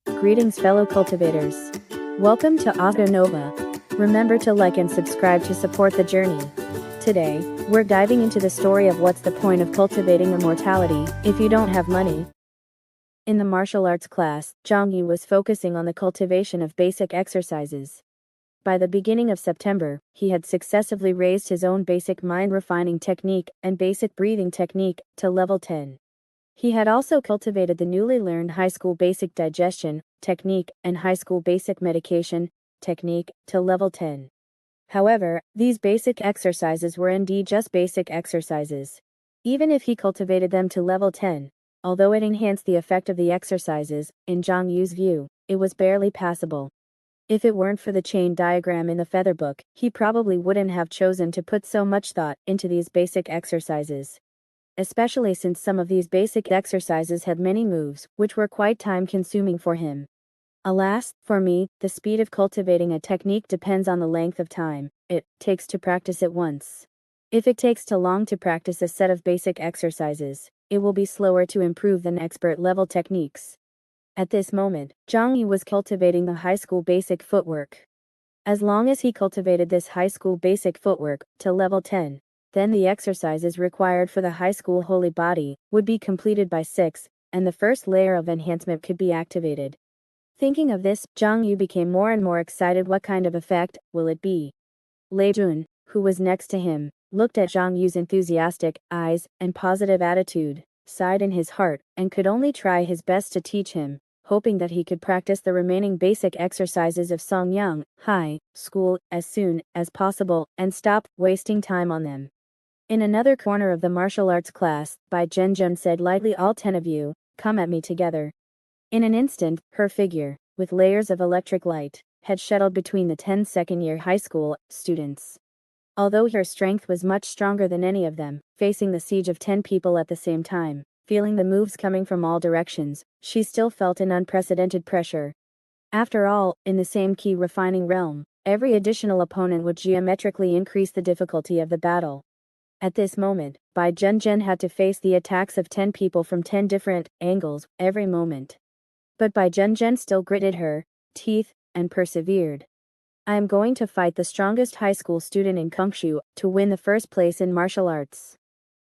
Greetings, fellow cultivators. Welcome to Audio Nova. Remember to like and subscribe to support the journey. Today, we're diving into the story of what's the point of cultivating immortality if you don't have money. In the martial arts class, Xiong was focusing on the cultivation of basic exercises. By the beginning of September, he had successively raised his own basic mind-refining technique and basic breathing technique to level 10. He had also cultivated the newly learned high school basic digestion technique and high school basic medication technique to level 10. However, these basic exercises were indeed just basic exercises. Even if he cultivated them to level 10, although it enhanced the effect of the exercises, in Xiong's view, it was barely passable. If it weren't for the chain diagram in the feather book, he probably wouldn't have chosen to put so much thought into these basic exercises. Especially since some of these basic exercises had many moves, which were quite time-consuming for him. Alas, for me, the speed of cultivating a technique depends on the length of time it takes to practice it once. If it takes too long to practice a set of basic exercises, it will be slower to improve than expert-level techniques. At this moment, Xiong was cultivating the high school basic footwork. As long as he cultivated this high school basic footwork to level 10, then the exercises required for the high school holy body would be completed by 6, and the first layer of enhancement could be activated. Thinking of this, Xiong became more and more excited. What kind of effect will it be? Lei Jun, who was next to him, looked at Xiong's enthusiastic eyes and positive attitude, sighed in his heart, and could only try his best to teach him, hoping that he could practice the remaining basic exercises of Songyang High School as soon as possible and stop wasting time on them. In another corner of the martial arts class, Bai Zhenjun said lightly, "All 10 of you, come at me together." In an instant, her figure, with layers of electric light, had shuttled between the 10 second-year high school students. Although her strength was much stronger than any of them, facing the siege of 10 people at the same time, feeling the moves coming from all directions, she still felt an unprecedented pressure. After all, in the same key refining realm, every additional opponent would geometrically increase the difficulty of the battle. At this moment, Bai Zhenjun had to face the attacks of 10 people from 10 different angles every moment. But Bai Zhenjun still gritted her teeth and persevered. "I am going to fight the strongest high school student in Kongshu to win the first place in martial arts.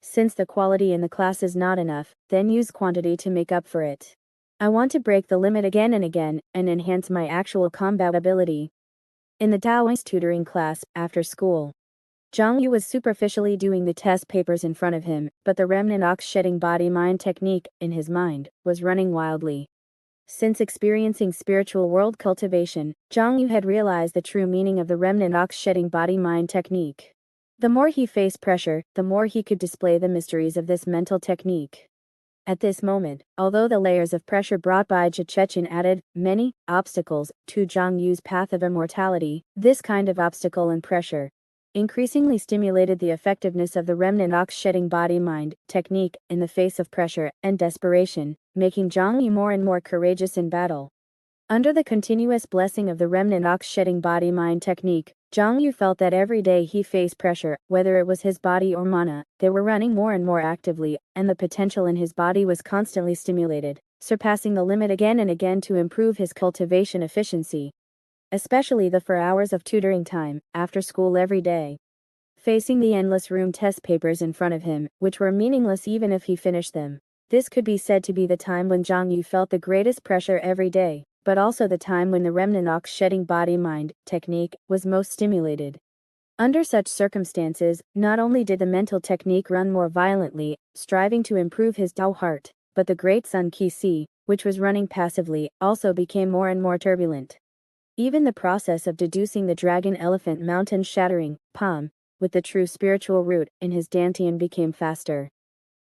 Since the quality in the class is not enough, then use quantity to make up for it. I want to break the limit again and again and enhance my actual combat ability." In the Taoist tutoring class, after school, Xiong was superficially doing the test papers in front of him, but the remnant ox-shedding body-mind technique, in his mind, was running wildly. Since experiencing spiritual world cultivation, Xiong had realized the true meaning of the remnant ox-shedding body-mind technique. The more he faced pressure, the more he could display the mysteries of this mental technique. At this moment, although the layers of pressure brought by Chechen added many obstacles to Xiong's path of immortality, this kind of obstacle and pressure increasingly stimulated the effectiveness of the remnant ox-shedding body-mind technique in the face of pressure and desperation, making Xiong more and more courageous in battle. Under the continuous blessing of the remnant ox-shedding body-mind technique, Xiong felt that every day he faced pressure, whether it was his body or mana, they were running more and more actively, and the potential in his body was constantly stimulated, surpassing the limit again and again to improve his cultivation efficiency. Especially the 4 hours of tutoring time, after school every day. Facing the endless room test papers in front of him, which were meaningless even if he finished them. This could be said to be the time when Xiong felt the greatest pressure every day, but also the time when the remnant ox-shedding body-mind technique was most stimulated. Under such circumstances, not only did the mental technique run more violently, striving to improve his Tao heart, but the great Sun Qi Si, which was running passively, also became more and more turbulent. Even the process of deducing the dragon elephant mountain shattering palm with the true spiritual root in his dantian became faster.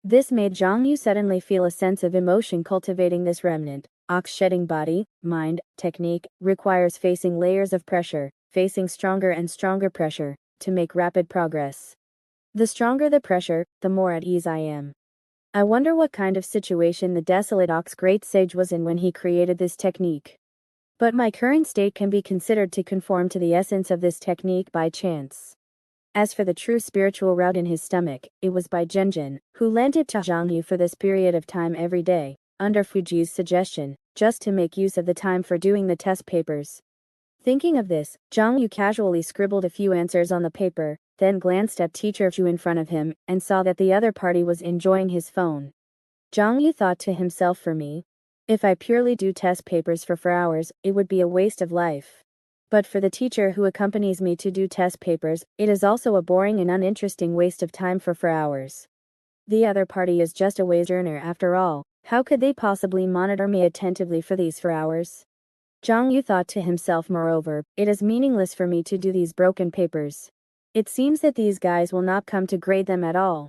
This made Xiong suddenly feel a sense of emotion. Cultivating this remnant ox-shedding body-mind technique requires facing layers of pressure, facing stronger and stronger pressure to make rapid progress. The stronger the pressure, the more at ease I am. I wonder what kind of situation the desolate ox great sage was in when he created this technique. But my current state can be considered to conform to the essence of this technique by chance. As for the true spiritual route in his stomach, it was Bai Zhenjun who lent it to Xiong for this period of time every day, under Fuji's suggestion, just to make use of the time for doing the test papers. Thinking of this, Xiong Yu casually scribbled a few answers on the paper, then glanced at teacher Chu in front of him, and saw that the other party was enjoying his phone. Xiong Yu thought to himself, for me, if I purely do test papers for 4 hours, it would be a waste of life. But for the teacher who accompanies me to do test papers, it is also a boring and uninteresting waste of time for 4 hours. The other party is just a wage earner after all. How could they possibly monitor me attentively for these 4 hours? Xiong Yu thought to himself, moreover, it is meaningless for me to do these broken papers. It seems that these guys will not come to grade them at all.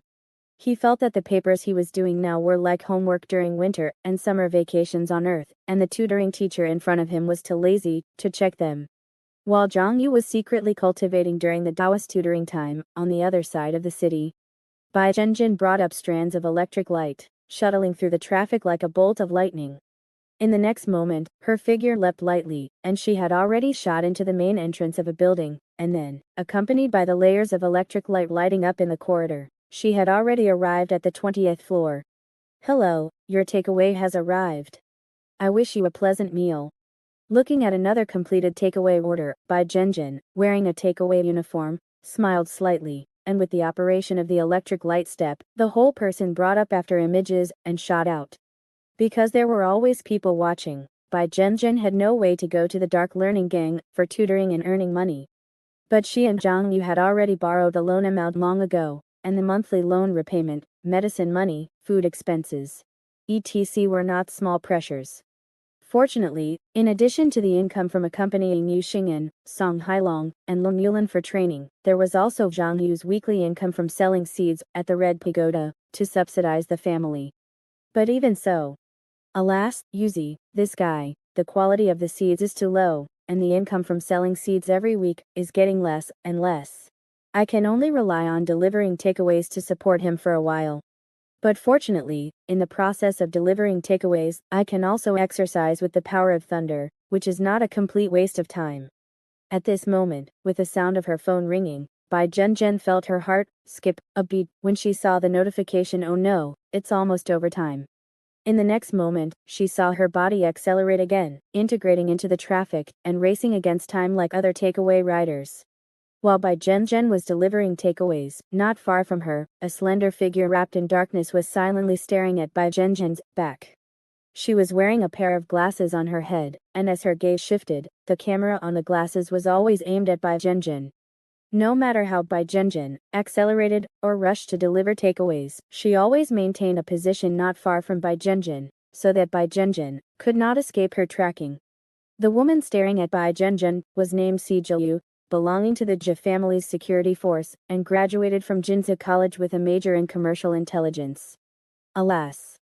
He felt that the papers he was doing now were like homework during winter and summer vacations on Earth, and the tutoring teacher in front of him was too lazy to check them. While Xiong Yu was secretly cultivating during the Taoist tutoring time, on the other side of the city, Bai Zhenjin brought up strands of electric light, shuttling through the traffic like a bolt of lightning. In the next moment, her figure leapt lightly, and she had already shot into the main entrance of a building, and then, accompanied by the layers of electric light lighting up in the corridor, she had already arrived at the 20th floor. Hello, your takeaway has arrived. I wish you a pleasant meal. Looking at another completed takeaway order, Bai Zhenjin, wearing a takeaway uniform, smiled slightly, and with the operation of the electric light step, the whole person brought up after images and shot out. Because there were always people watching, Bai Zhenjin had no way to go to the dark learning gang for tutoring and earning money. But she and Xiong Yu had already borrowed the loan amount long ago, and the monthly loan repayment, medicine money, food expenses, etc. were not small pressures. Fortunately, in addition to the income from accompanying Yu Xing'an, Song Hailong, and Long Yulan for training, there was also Xiong Yu's weekly income from selling seeds at the Red Pagoda to subsidize the family. But even so, alas, Yuzi, this guy, the quality of the seeds is too low, and the income from selling seeds every week is getting less and less. I can only rely on delivering takeaways to support him for a while. But fortunately, in the process of delivering takeaways, I can also exercise with the power of thunder, which is not a complete waste of time. At this moment, with the sound of her phone ringing, Bai Zhenjin felt her heart skip a beat when she saw the notification. Oh no, it's almost overtime. In the next moment, she saw her body accelerate again, integrating into the traffic and racing against time like other takeaway riders. While Bai Zhenjin was delivering takeaways, not far from her, a slender figure wrapped in darkness was silently staring at Bai Zhenjin's back. She was wearing a pair of glasses on her head, and as her gaze shifted, the camera on the glasses was always aimed at Bai Zhenjin. No matter how Bai Zhenjin accelerated or rushed to deliver takeaways, she always maintained a position not far from Bai Zhenjin, so that Bai Zhenjin could not escape her tracking. The woman staring at Bai Zhenjin was named Xiong, belonging to the Jia family's security force, and graduated from Jinzhou College with a major in commercial intelligence. Alas!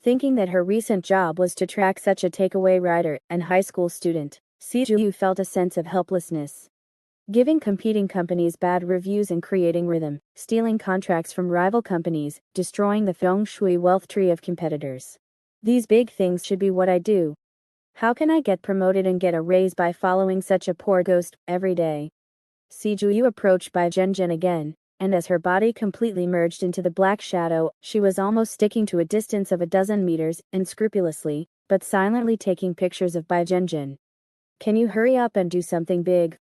Thinking that her recent job was to track such a takeaway rider and high school student, Xiong felt a sense of helplessness. Giving competing companies bad reviews and creating rhythm, stealing contracts from rival companies, destroying the feng shui wealth tree of competitors. These big things should be what I do. How can I get promoted and get a raise by following such a poor ghost every day? Xiong approached Bai Zhenjin again, and as her body completely merged into the black shadow, she was almost sticking to a distance of 12 meters, unscrupulously, but silently taking pictures of Bai Zhenjin. Can you hurry up and do something big?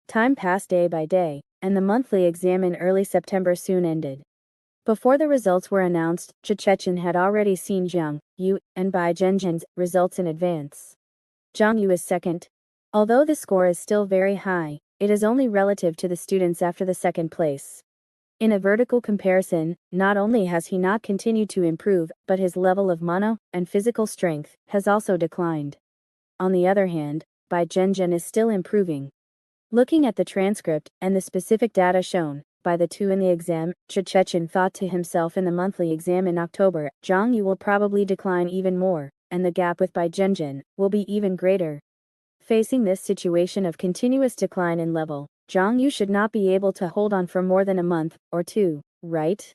Time passed day by day, and the monthly exam in early September soon ended. Before the results were announced, Chap191 had already seen Xiong Yu and Bai Zhenjin's results in advance. Xiong Yu is second. Although the score is still very high, it is only relative to the students after the second place. In a vertical comparison, not only has he not continued to improve, but his level of mana and physical strength has also declined. On the other hand, Bai Zhenjin is still improving. Looking at the transcript and the specific data shown by the two in the exam, Chap191 thought to himself, in the monthly exam in October, Xiong Yu will probably decline even more, and the gap with Bai Zhenjin will be even greater. Facing this situation of continuous decline in level, Xiong Yu should not be able to hold on for more than a month or two, right?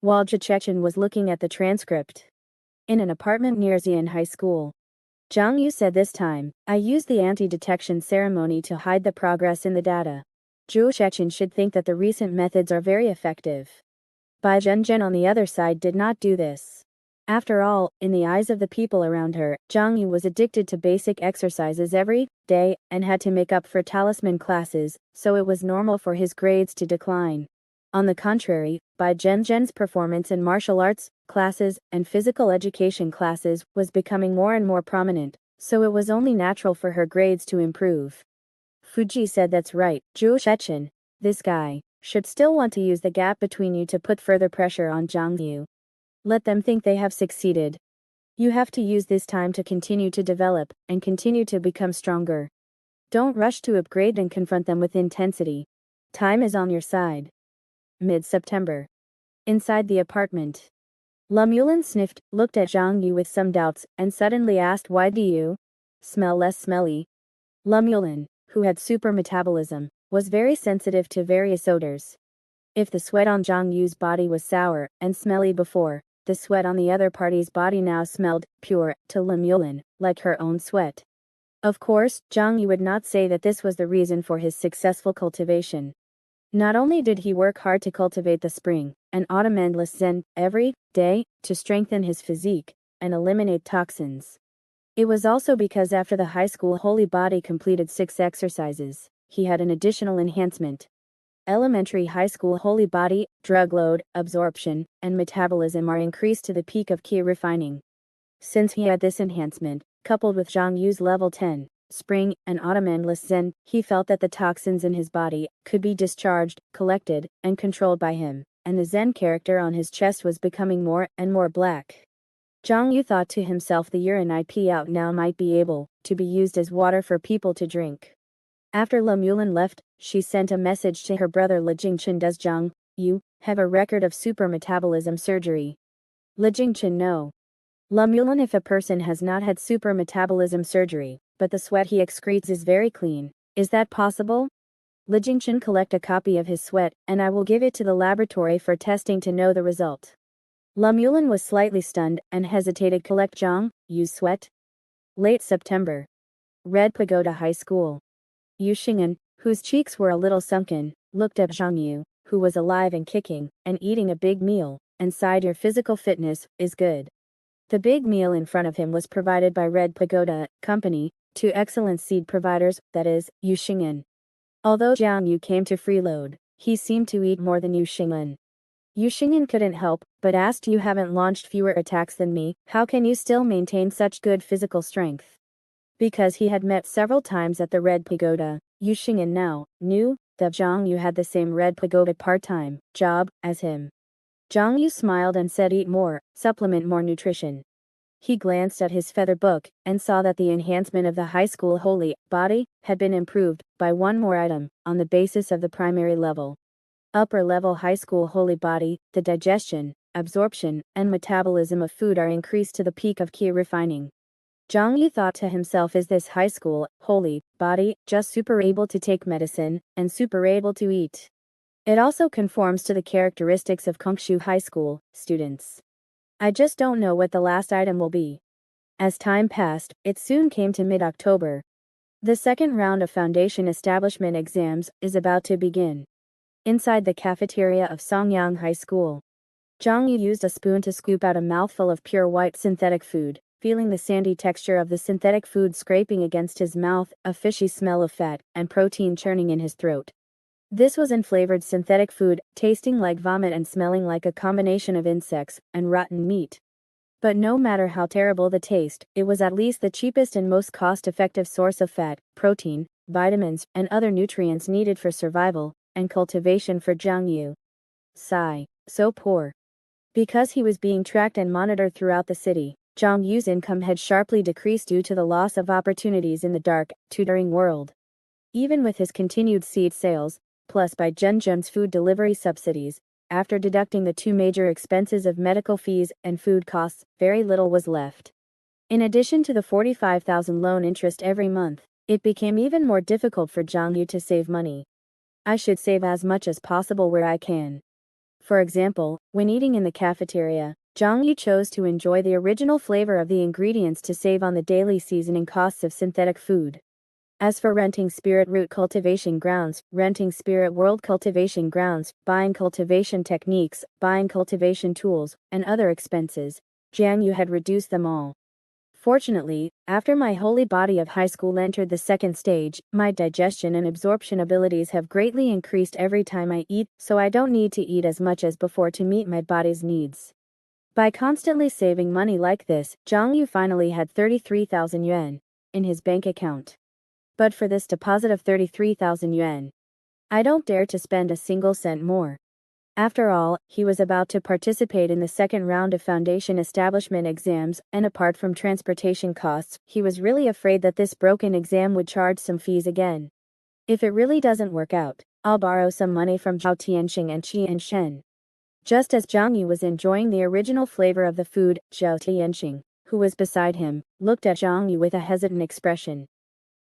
While Chap191 was looking at the transcript in an apartment near Xian High School, Xiong Yu said, this time, I used the anti-detection ceremony to hide the progress in the data. Chap191 should think that the recent methods are very effective. Bai Zhenjin on the other side did not do this. After all, in the eyes of the people around her, Xiong Yu was addicted to basic exercises every day and had to make up for talisman classes, so it was normal for his grades to decline. On the contrary, Bai Zhen's performance in martial arts classes and physical education classes was becoming more and more prominent, so it was only natural for her grades to improve. Fuji said, "That's right, Zhu Shechen. This guy should still want to use the gap between you to put further pressure on Xiong Yu. Let them think they have succeeded. You have to use this time to continue to develop and continue to become stronger. Don't rush to upgrade and confront them with intensity. Time is on your side." Mid-September. Inside the apartment. Lemulin sniffed, looked at Xiong Yu with some doubts, and suddenly asked, "Why do you smell less smelly?" Lemulin, who had super metabolism, was very sensitive to various odors. If the sweat on Xiong Yu's body was sour and smelly before, the sweat on the other party's body now smelled pure to Lemulin, like her own sweat. Of course, Xiong Yu would not say that this was the reason for his successful cultivation. Not only did he work hard to cultivate the spring and autumn endless Zen every day to strengthen his physique and eliminate toxins. It was also because after the high school holy body completed 6 exercises, he had an additional enhancement. Elementary high school holy body, drug load, absorption, and metabolism are increased to the peak of ki refining. Since he had this enhancement, coupled with Xiong Yu's level 10, spring and autumn endless Zen, he felt that the toxins in his body could be discharged, collected, and controlled by him, and the Zen character on his chest was becoming more and more black. Xiong Yu thought to himself, the urine I pee out now might be able to be used as water for people to drink. After Lemulin left, she sent a message to her brother Le Jingchen. "Does Xiong Yu have a record of super metabolism surgery?" Le Jingchen: "No." Lemulin: "If a person has not had super metabolism surgery, but the sweat he excretes is very clean, is that possible?" Le Jingchen: "Collect a copy of his sweat, and I will give it to the laboratory for testing to know the result." Lemulin was slightly stunned and hesitated. "Collect Xiong Yu's sweat?" Late September. Red Pagoda High School. Xiong, whose cheeks were a little sunken, looked at Xiong Yu, who was alive and kicking, and eating a big meal, and sighed, "Your physical fitness is good." The big meal in front of him was provided by Red Pagoda Company, 2 excellent seed providers, that is, Xiong. Although Xiong Yu came to freeload, he seemed to eat more than Xiong. Xiong couldn't help but asked, "You haven't launched fewer attacks than me, how can you still maintain such good physical strength?" Because he had met several times at the Red Pagoda, Xiong now knew that Xiong Yu had the same Red Pagoda part-time job as him. Xiong Yu smiled and said, "Eat more, supplement more nutrition." He glanced at his feather book and saw that the enhancement of the high school holy body had been improved by 1 more item on the basis of the primary level. Upper level high school holy body, the digestion, absorption, and metabolism of food are increased to the peak of ki refining. Xiong Yu thought to himself, is this high school holy body just super able to take medicine and super able to eat? It also conforms to the characteristics of Kongshu High School students. I just don't know what the last item will be. As time passed, it soon came to mid-October. The second round of foundation establishment exams is about to begin. Inside the cafeteria of Songyang High School, Xiong Yu used a spoon to scoop out a mouthful of pure white synthetic food, feeling the sandy texture of the synthetic food scraping against his mouth, a fishy smell of fat and protein churning in his throat. This was unflavored synthetic food, tasting like vomit and smelling like a combination of insects and rotten meat. But no matter how terrible the taste, it was at least the cheapest and most cost-effective source of fat, protein, vitamins, and other nutrients needed for survival and cultivation for Xiong Yu. Sigh, so poor. Because he was being tracked and monitored throughout the city, Xiong Yu's income had sharply decreased due to the loss of opportunities in the dark, tutoring world. Even with his continued seed sales, plus by Zhen's food delivery subsidies, after deducting the 2 major expenses of medical fees and food costs, very little was left. In addition to the 45,000 loan interest every month, it became even more difficult for Xiong Yu to save money. I should save as much as possible where I can. For example, when eating in the cafeteria, Xiong Yu chose to enjoy the original flavor of the ingredients to save on the daily seasoning costs of synthetic food. As for renting Spirit Root cultivation grounds, renting Spirit World cultivation grounds, buying cultivation techniques, buying cultivation tools, and other expenses, Jiang Yu had reduced them all. Fortunately, after my holy body of high school entered the second stage, my digestion and absorption abilities have greatly increased every time I eat, so I don't need to eat as much as before to meet my body's needs. By constantly saving money like this, Jiang Yu finally had 33,000 yuan in his bank account. But for this deposit of 33,000 yuan, I don't dare to spend a single cent more. After all, he was about to participate in the second round of foundation establishment exams, and apart from transportation costs, he was really afraid that this broken exam would charge some fees again. If it really doesn't work out, I'll borrow some money from Zhao Tianxing and Qi and Shen. Just as Jiang Yu was enjoying the original flavor of the food, Zhao Tianxing, who was beside him, looked at Jiang Yu with a hesitant expression.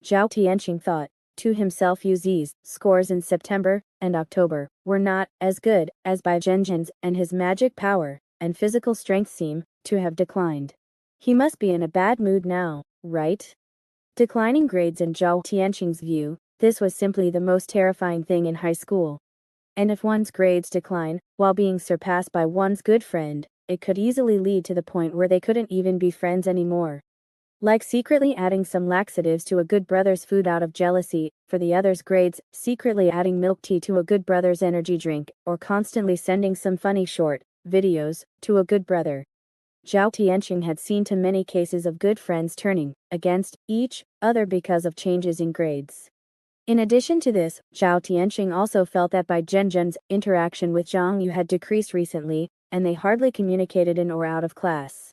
Zhao Tianxing thought to himself, Yuzi's scores in September and October were not as good as Bai Zhenjian's, and his magic power and physical strength seem to have declined. He must be in a bad mood now, right? Declining grades in Zhao Tianxing's view, this was simply the most terrifying thing in high school. And if one's grades decline, while being surpassed by one's good friend, it could easily lead to the point where they couldn't even be friends anymore. Like secretly adding some laxatives to a good brother's food out of jealousy for the other's grades, secretly adding milk tea to a good brother's energy drink, or constantly sending some funny short videos to a good brother. Zhao Tianxing had seen too many cases of good friends turning against each other because of changes in grades. In addition to this, Zhao Tianxing also felt that Bai Zhenjian's interaction with Jiang Yu had decreased recently, and they hardly communicated in or out of class.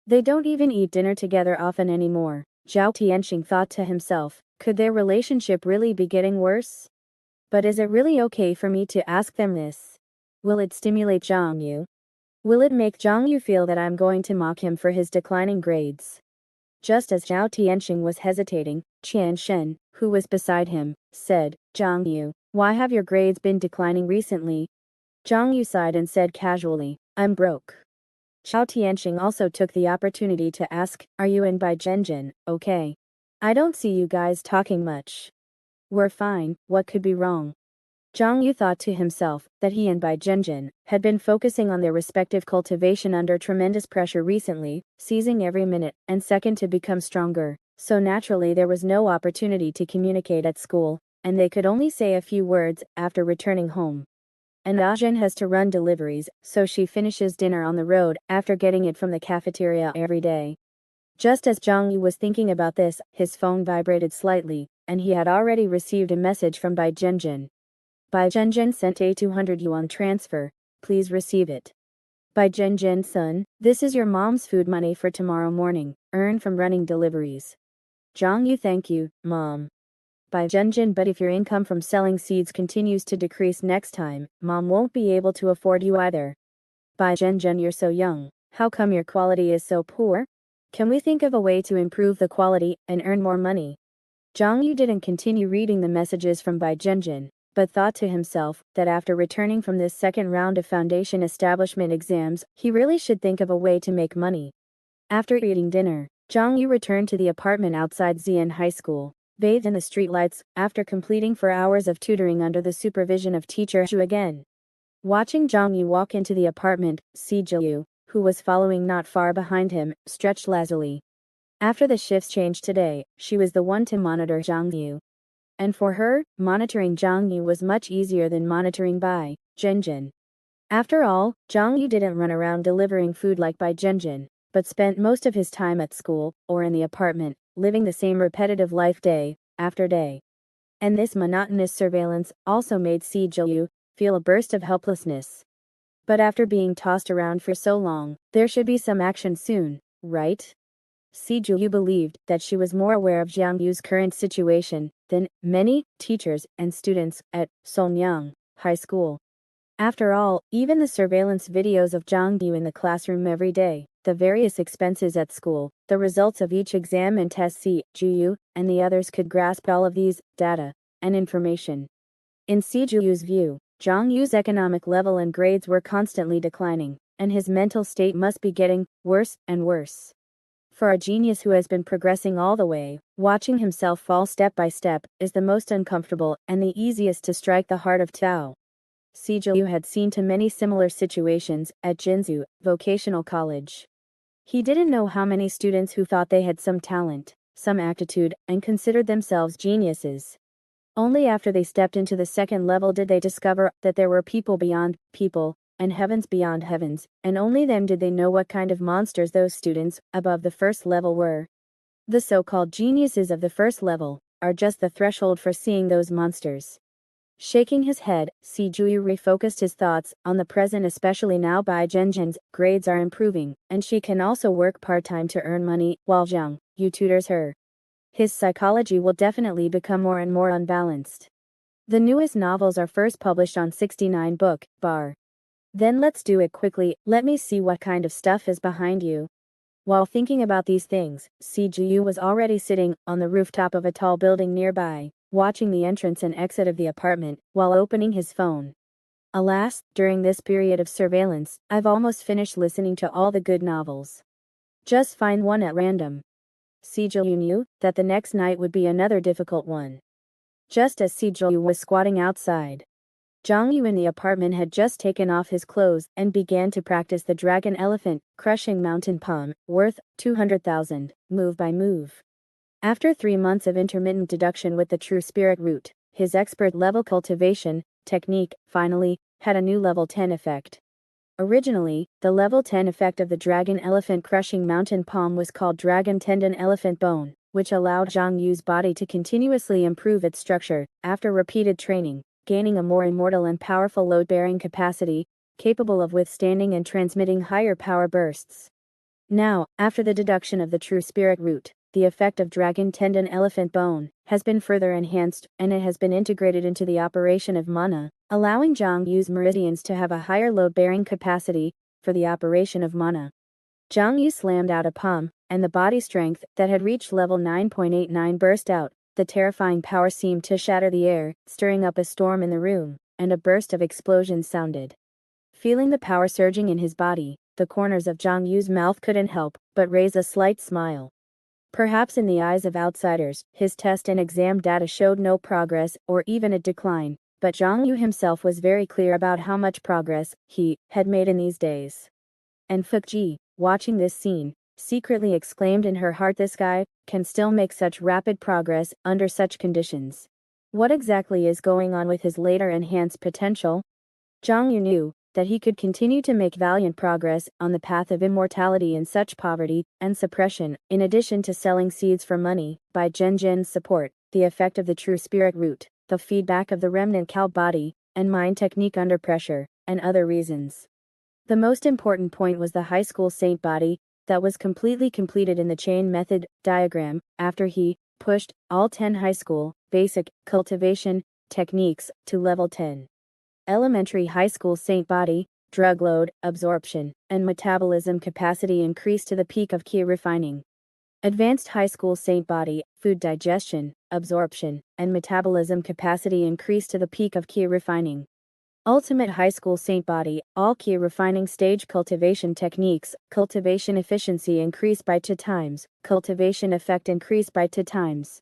They don't even eat dinner together often anymore. Zhao Tianxing thought to himself, could their relationship really be getting worse? But is it really okay for me to ask them this? Will it stimulate Jiang Yu? Will it make Jiang Yu feel that I'm going to mock him for his declining grades? Just as Zhao Tianxing was hesitating, Qian Shen, who was beside him, said, Jiang Yu, why have your grades been declining recently? Jiang Yu sighed and said casually, I'm broke. Zhao Tianxing also took the opportunity to ask, are you and Bai Zhenjian okay? I don't see you guys talking much. We're fine, what could be wrong? Jiang Yu thought to himself that he and Bai Zhenjian had been focusing on their respective cultivation under tremendous pressure recently, seizing every minute and second to become stronger, so naturally there was no opportunity to communicate at school, and they could only say a few words after returning home. And Ajin has to run deliveries, so she finishes dinner on the road after getting it from the cafeteria every day. Just as Jiang Yu was thinking about this, his phone vibrated slightly, and he had already received a message from Bai Zhenjian. Bai Zhenjian sent a 200 yuan transfer, please receive it. Bai Zhenjian, son, this is your mom's food money for tomorrow morning, earned from running deliveries. Jiang Yu, thank you, mom. Bai Zhenjian, but if your income from selling seeds continues to decrease next time, mom won't be able to afford you either. Bai Zhenjian, you're so young, how come your quality is so poor? Can we think of a way to improve the quality and earn more money? Jiang Yu didn't continue reading the messages from Bai Zhenjian, but thought to himself that after returning from this second round of foundation establishment exams, he really should think of a way to make money. After eating dinner, Jiang Yu returned to the apartment outside Xian High School, bathed in the streetlights, after completing 4 hours of tutoring under the supervision of teacher Zhu again. Watching Jiang Yu walk into the apartment, Si Jiu, who was following not far behind him, stretched lazily. After the shifts changed today, she was the one to monitor Jiang Yu. And for her, monitoring Jiang Yu was much easier than monitoring Bai Zhenjian. After all, Jiang Yu didn't run around delivering food like Bai Zhenjian, but spent most of his time at school, or in the apartment, living the same repetitive life day after day. And this monotonous surveillance also made Si Jiu feel a burst of helplessness. But after being tossed around for so long, there should be some action soon, right? Si Jiu believed that she was more aware of Jiang Yu's current situation than many teachers and students at Songyang High School. After all, even the surveillance videos of Jiang Yu in the classroom every day, the various expenses at school, the results of each exam and test, Si Jiu and the others could grasp all of these data and information. In Si Jiu's view, Jiang Yu's economic level and grades were constantly declining, and his mental state must be getting worse and worse. For a genius who has been progressing all the way, watching himself fall step by step is the most uncomfortable and the easiest to strike the heart of Tao. Si Jiu had seen too many similar situations at Jinzhou Vocational College. He didn't know how many students who thought they had some talent, some aptitude, and considered themselves geniuses. Only after they stepped into the second level did they discover that there were people beyond people, and heavens beyond heavens, and only then did they know what kind of monsters those students above the first level were. The so-called geniuses of the first level are just the threshold for seeing those monsters. Shaking his head, Si Juyu refocused his thoughts on the present, especially now Bai Zhenzhen's grades are improving, and she can also work part-time to earn money, while Xiong Yu tutors her. His psychology will definitely become more and more unbalanced. The newest novels are first published on 69 book bar. Then let's do it quickly, let me see what kind of stuff is behind you. While thinking about these things, Si Juyu was already sitting on the rooftop of a tall building nearby, watching the entrance and exit of the apartment, while opening his phone. Alas, during this period of surveillance, I've almost finished listening to all the good novels. Just find one at random. Si Juyu knew that the next night would be another difficult one. Just as Si Juyu was squatting outside, Zhang Yu in the apartment had just taken off his clothes and began to practice the dragon elephant crushing mountain palm, worth 200,000, move by move. After 3 months of intermittent deduction with the true spirit root, his expert level cultivation technique finally had a new level 10 effect. Originally, the level 10 effect of the dragon elephant crushing mountain palm was called dragon tendon elephant bone, which allowed Zhang Yu's body to continuously improve its structure after repeated training, gaining a more immortal and powerful load-bearing capacity, capable of withstanding and transmitting higher power bursts. Now, after the deduction of the true spirit root, the effect of dragon tendon elephant bone has been further enhanced, and it has been integrated into the operation of mana, allowing Zhang Yu's meridians to have a higher load-bearing capacity for the operation of mana. Zhang Yu slammed out a palm, and the body strength that had reached level 9.89 burst out. The terrifying power seemed to shatter the air, stirring up a storm in the room, and a burst of explosions sounded. Feeling the power surging in his body, the corners of Zhang Yu's mouth couldn't help but raise a slight smile. Perhaps in the eyes of outsiders, his test and exam data showed no progress or even a decline, but Zhang Yu himself was very clear about how much progress he had made in these days. And Fuji, watching this scene, secretly exclaimed in her heart, this guy can still make such rapid progress under such conditions. What exactly is going on with his later enhanced potential? Zhang Yu knew that he could continue to make valiant progress on the path of immortality in such poverty and suppression, in addition to selling seeds for money, by Zhen's support, the effect of the true spirit root, the feedback of the remnant cow body, and mind technique under pressure, and other reasons. The most important point was the high school saint body that was completely completed in the chain method diagram after he pushed all 10 high school basic cultivation techniques to level 10. Elementary high school saint body, drug load, absorption, and metabolism capacity increased to the peak of ki refining. Advanced high school saint body, food digestion, absorption, and metabolism capacity increased to the peak of ki refining. Ultimate high school saint body, all ki refining stage cultivation techniques, cultivation efficiency increased by 2 times, cultivation effect increased by 2 times.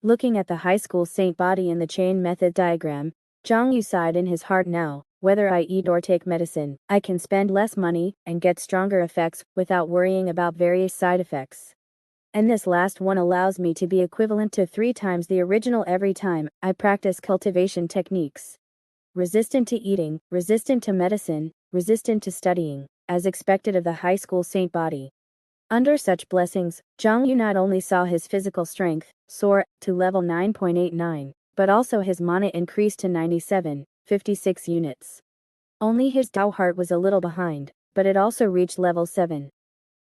Looking at the high school saint body in the chain method diagram, Zhang Yu sighed in his heart. Now, whether I eat or take medicine, I can spend less money and get stronger effects without worrying about various side effects. And this last one allows me to be equivalent to 3 times the original every time I practice cultivation techniques. Resistant to eating, resistant to medicine, resistant to studying, as expected of the high school saint body. Under such blessings, Zhang Yu not only saw his physical strength soar to level 9.89, but also his mana increased to 97.56 units. Only his Tao heart was a little behind, but it also reached level 7.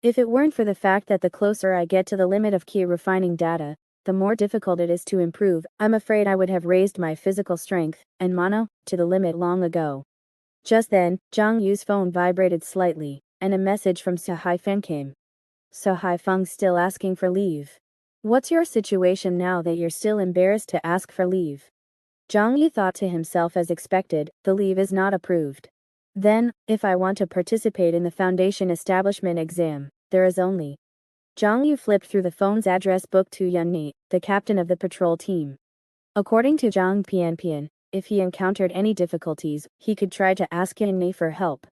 If it weren't for the fact that the closer I get to the limit of ki refining data, the more difficult it is to improve, I'm afraid I would have raised my physical strength and mana to the limit long ago. Just then, Zhang Yu's phone vibrated slightly, and a message from Su Haifeng came. Su Haifeng's still asking for leave. What's your situation now that you're still embarrassed to ask for leave? Zhang Yu thought to himself, as expected, the leave is not approved. Then, if I want to participate in the Foundation Establishment exam, there is only. Zhang Yu flipped through the phone's address book to Yunni, the captain of the patrol team. According to Zhang Pianpian, if he encountered any difficulties, he could try to ask Yunni for help.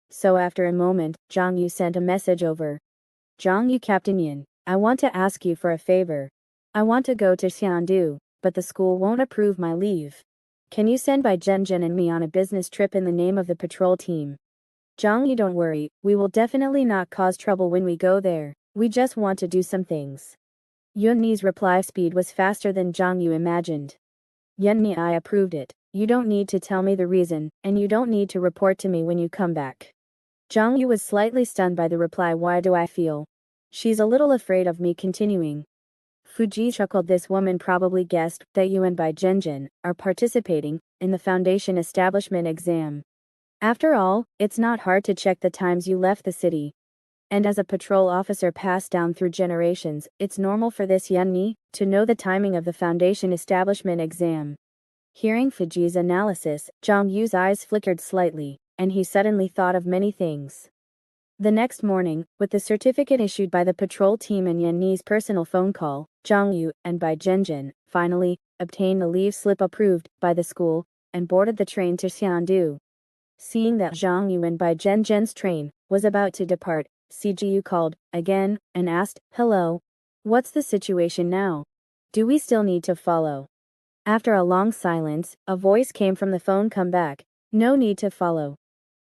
So after a moment, Zhang Yu sent a message over. Zhang Yu Captain Yin, I want to ask you for a favor. I want to go to Xiandu, but the school won't approve my leave. Can you send Bai Zhenzhen and me on a business trip in the name of the patrol team? Zhang Yu, don't worry, we will definitely not cause trouble when we go there, we just want to do some things. Yunni's reply speed was faster than Zhang Yu imagined. Yunni, I approved it, you don't need to tell me the reason, and you don't need to report to me when you come back. Zhang Yu was slightly stunned by the reply. Why do I feel? She's a little afraid of me continuing. Fuji chuckled. This woman probably guessed that you and Bai Zhenzhen are participating in the Foundation establishment exam. After all, it's not hard to check the times you left the city. And as a patrol officer passed down through generations, it's normal for this Yunni to know the timing of the Foundation establishment exam. Hearing Fuji's analysis, Zhang Yu's eyes flickered slightly, and he suddenly thought of many things. The next morning, with the certificate issued by the patrol team and Yunni's personal phone call, Zhang Yu and Bai Zhenzhen finally obtained a leave slip approved by the school and boarded the train to Xiandu. Seeing that Zhang Yu and Bai Zhenzhen's train was about to depart, CGU called again and asked, "Hello. What's the situation now? Do we still need to follow?" After a long silence, a voice came from the phone. "Come back. No need to follow."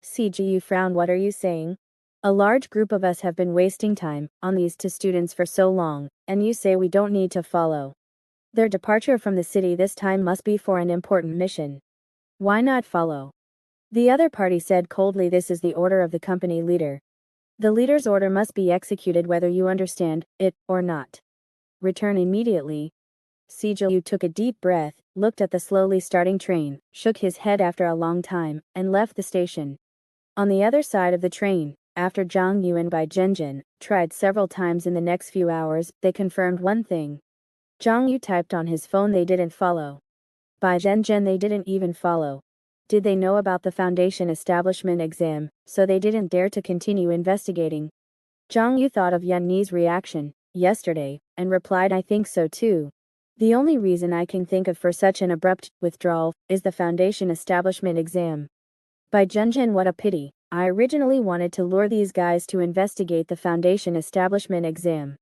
CGU frowned. "What are you saying? A large group of us have been wasting time on these two students for so long, and you say we don't need to follow. Their departure from the city this time must be for an important mission. Why not follow?" The other party said coldly, "This is the order of the company leader. The leader's order must be executed whether you understand it or not. Return immediately." Sijiu took a deep breath, looked at the slowly starting train, shook his head after a long time, and left the station. On the other side of the train, after Zhang Yu and Bai Zhenzhen tried several times in the next few hours, they confirmed one thing. Zhang Yu typed on his phone. They didn't follow. Bai Zhenzhen, they didn't even follow. Did they know about the Foundation establishment exam, so they didn't dare to continue investigating? Zhang Yu thought of Yunni's reaction yesterday, and replied, "I think so too. The only reason I can think of for such an abrupt withdrawal is the Foundation establishment exam. Bai Zhenzhen, what a pity. I originally wanted to lure these guys to investigate the Foundation establishment exam."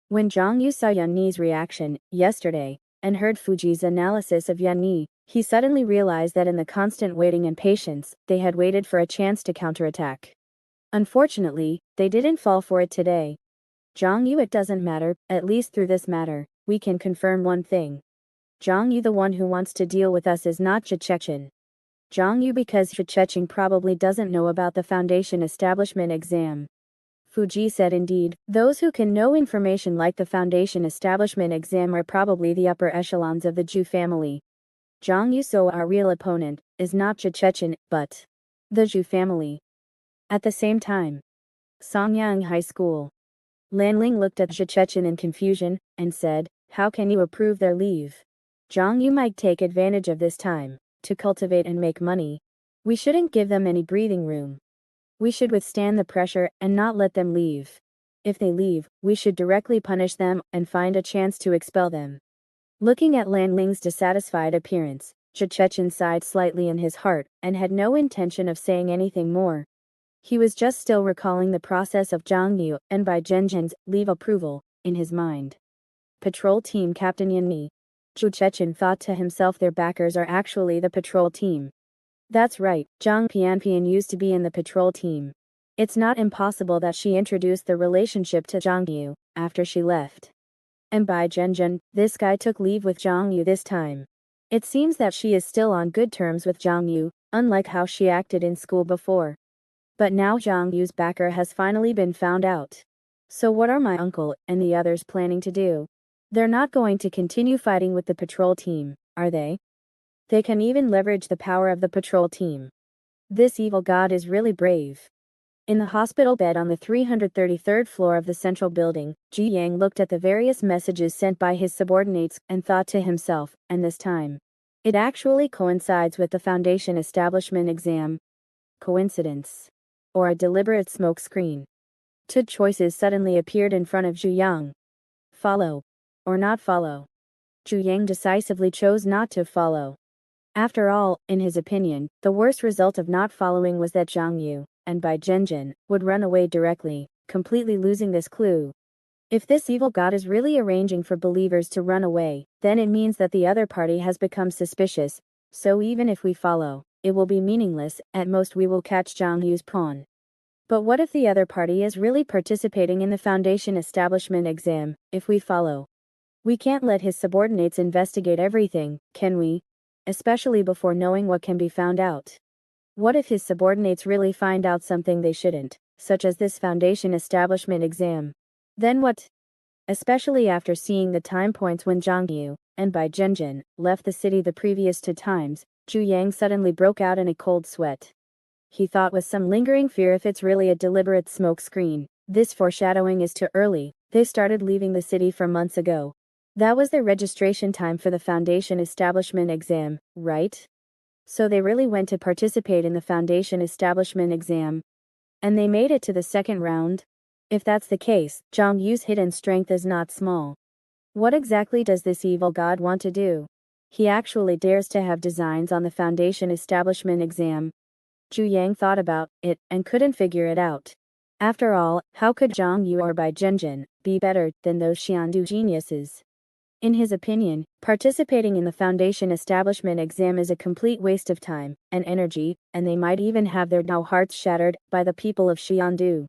When Zhang Yu saw Yunni's reaction yesterday, and heard Fuji's analysis of Yunni, he suddenly realized that in the constant waiting and patience, they had waited for a chance to counterattack. Unfortunately, they didn't fall for it today. Zhang Yu, it doesn't matter, at least through this matter, we can confirm one thing. Zhang Yu, the one who wants to deal with us is not Zhang Yu, because Zhang probably doesn't know about the Foundation establishment exam. Fuji said, "Indeed, those who can know information like the Foundation establishment exam are probably the upper echelons of the Zhu family. Zhang Yu, so our real opponent is not Zhang, but the Zhu family." At the same time, Songyang High School. Lanling looked at Zhang in confusion and said, "How can you approve their leave? Zhang Yu might take advantage of this time to cultivate and make money. We shouldn't give them any breathing room. We should withstand the pressure and not let them leave. If they leave, we should directly punish them and find a chance to expel them." Looking at Lanling's dissatisfied appearance, Zhang sighed slightly in his heart and had no intention of saying anything more. He was just still recalling the process of Zhang Yu and Bai Zhenzhen's leave approval in his mind. Patrol team Captain Yunni. Zhang thought to himself, their backers are actually the patrol team. That's right, Zhang Pianpian used to be in the patrol team. It's not impossible that she introduced the relationship to Zhang Yu after she left. And Bai Zhenzhen, this guy took leave with Zhang Yu this time. It seems that she is still on good terms with Zhang Yu, unlike how she acted in school before. But now Zhang Yu's backer has finally been found out. So what are my uncle and the others planning to do? They're not going to continue fighting with the patrol team, are they? They can even leverage the power of the patrol team. This evil god is really brave. In the hospital bed on the 333rd floor of the central building, Xiong looked at the various messages sent by his subordinates and thought to himself, and this time, it actually coincides with the Foundation establishment exam. Coincidence? Or a deliberate smokescreen? Two choices suddenly appeared in front of Xiong. Follow. Or not follow. Xiong decisively chose not to follow. After all, in his opinion, the worst result of not following was that Zhang Yu and Bai Zhenzhen would run away directly. completely losing this clue. If this evil god is really arranging for believers to run away, then it means that the other party has become suspicious, so even if we follow, it will be meaningless. At most we will catch Zhang Yu's pawn. But what if the other party is really participating in the Foundation establishment exam? If we follow, we can't let his subordinates investigate everything, can we? Especially before knowing what can be found out. What if his subordinates really find out something they shouldn't, such as this Foundation establishment exam? Then what? Especially after seeing the time points when Zhang Yu, and Bai Zhenjin, left the city the previous 2 times, Zhu Yang suddenly broke out in a cold sweat. He thought with some lingering fear if it's really a deliberate smoke screen. This foreshadowing is too early. They started leaving the city for months ago. That was their registration time for the Foundation establishment exam, right? So they really went to participate in the Foundation establishment exam. And they made it to the second round? If that's the case, Zhang Yu's hidden strength is not small. What exactly does this evil god want to do? He actually dares to have designs on the Foundation establishment exam. Zhu Yang thought about it and couldn't figure it out. After all, how could Zhang Yu or Bai Zhenjin be better than those Xiandu geniuses? In his opinion, participating in the Foundation establishment exam is a complete waste of time and energy, and they might even have their now hearts shattered by the people of Xiandu.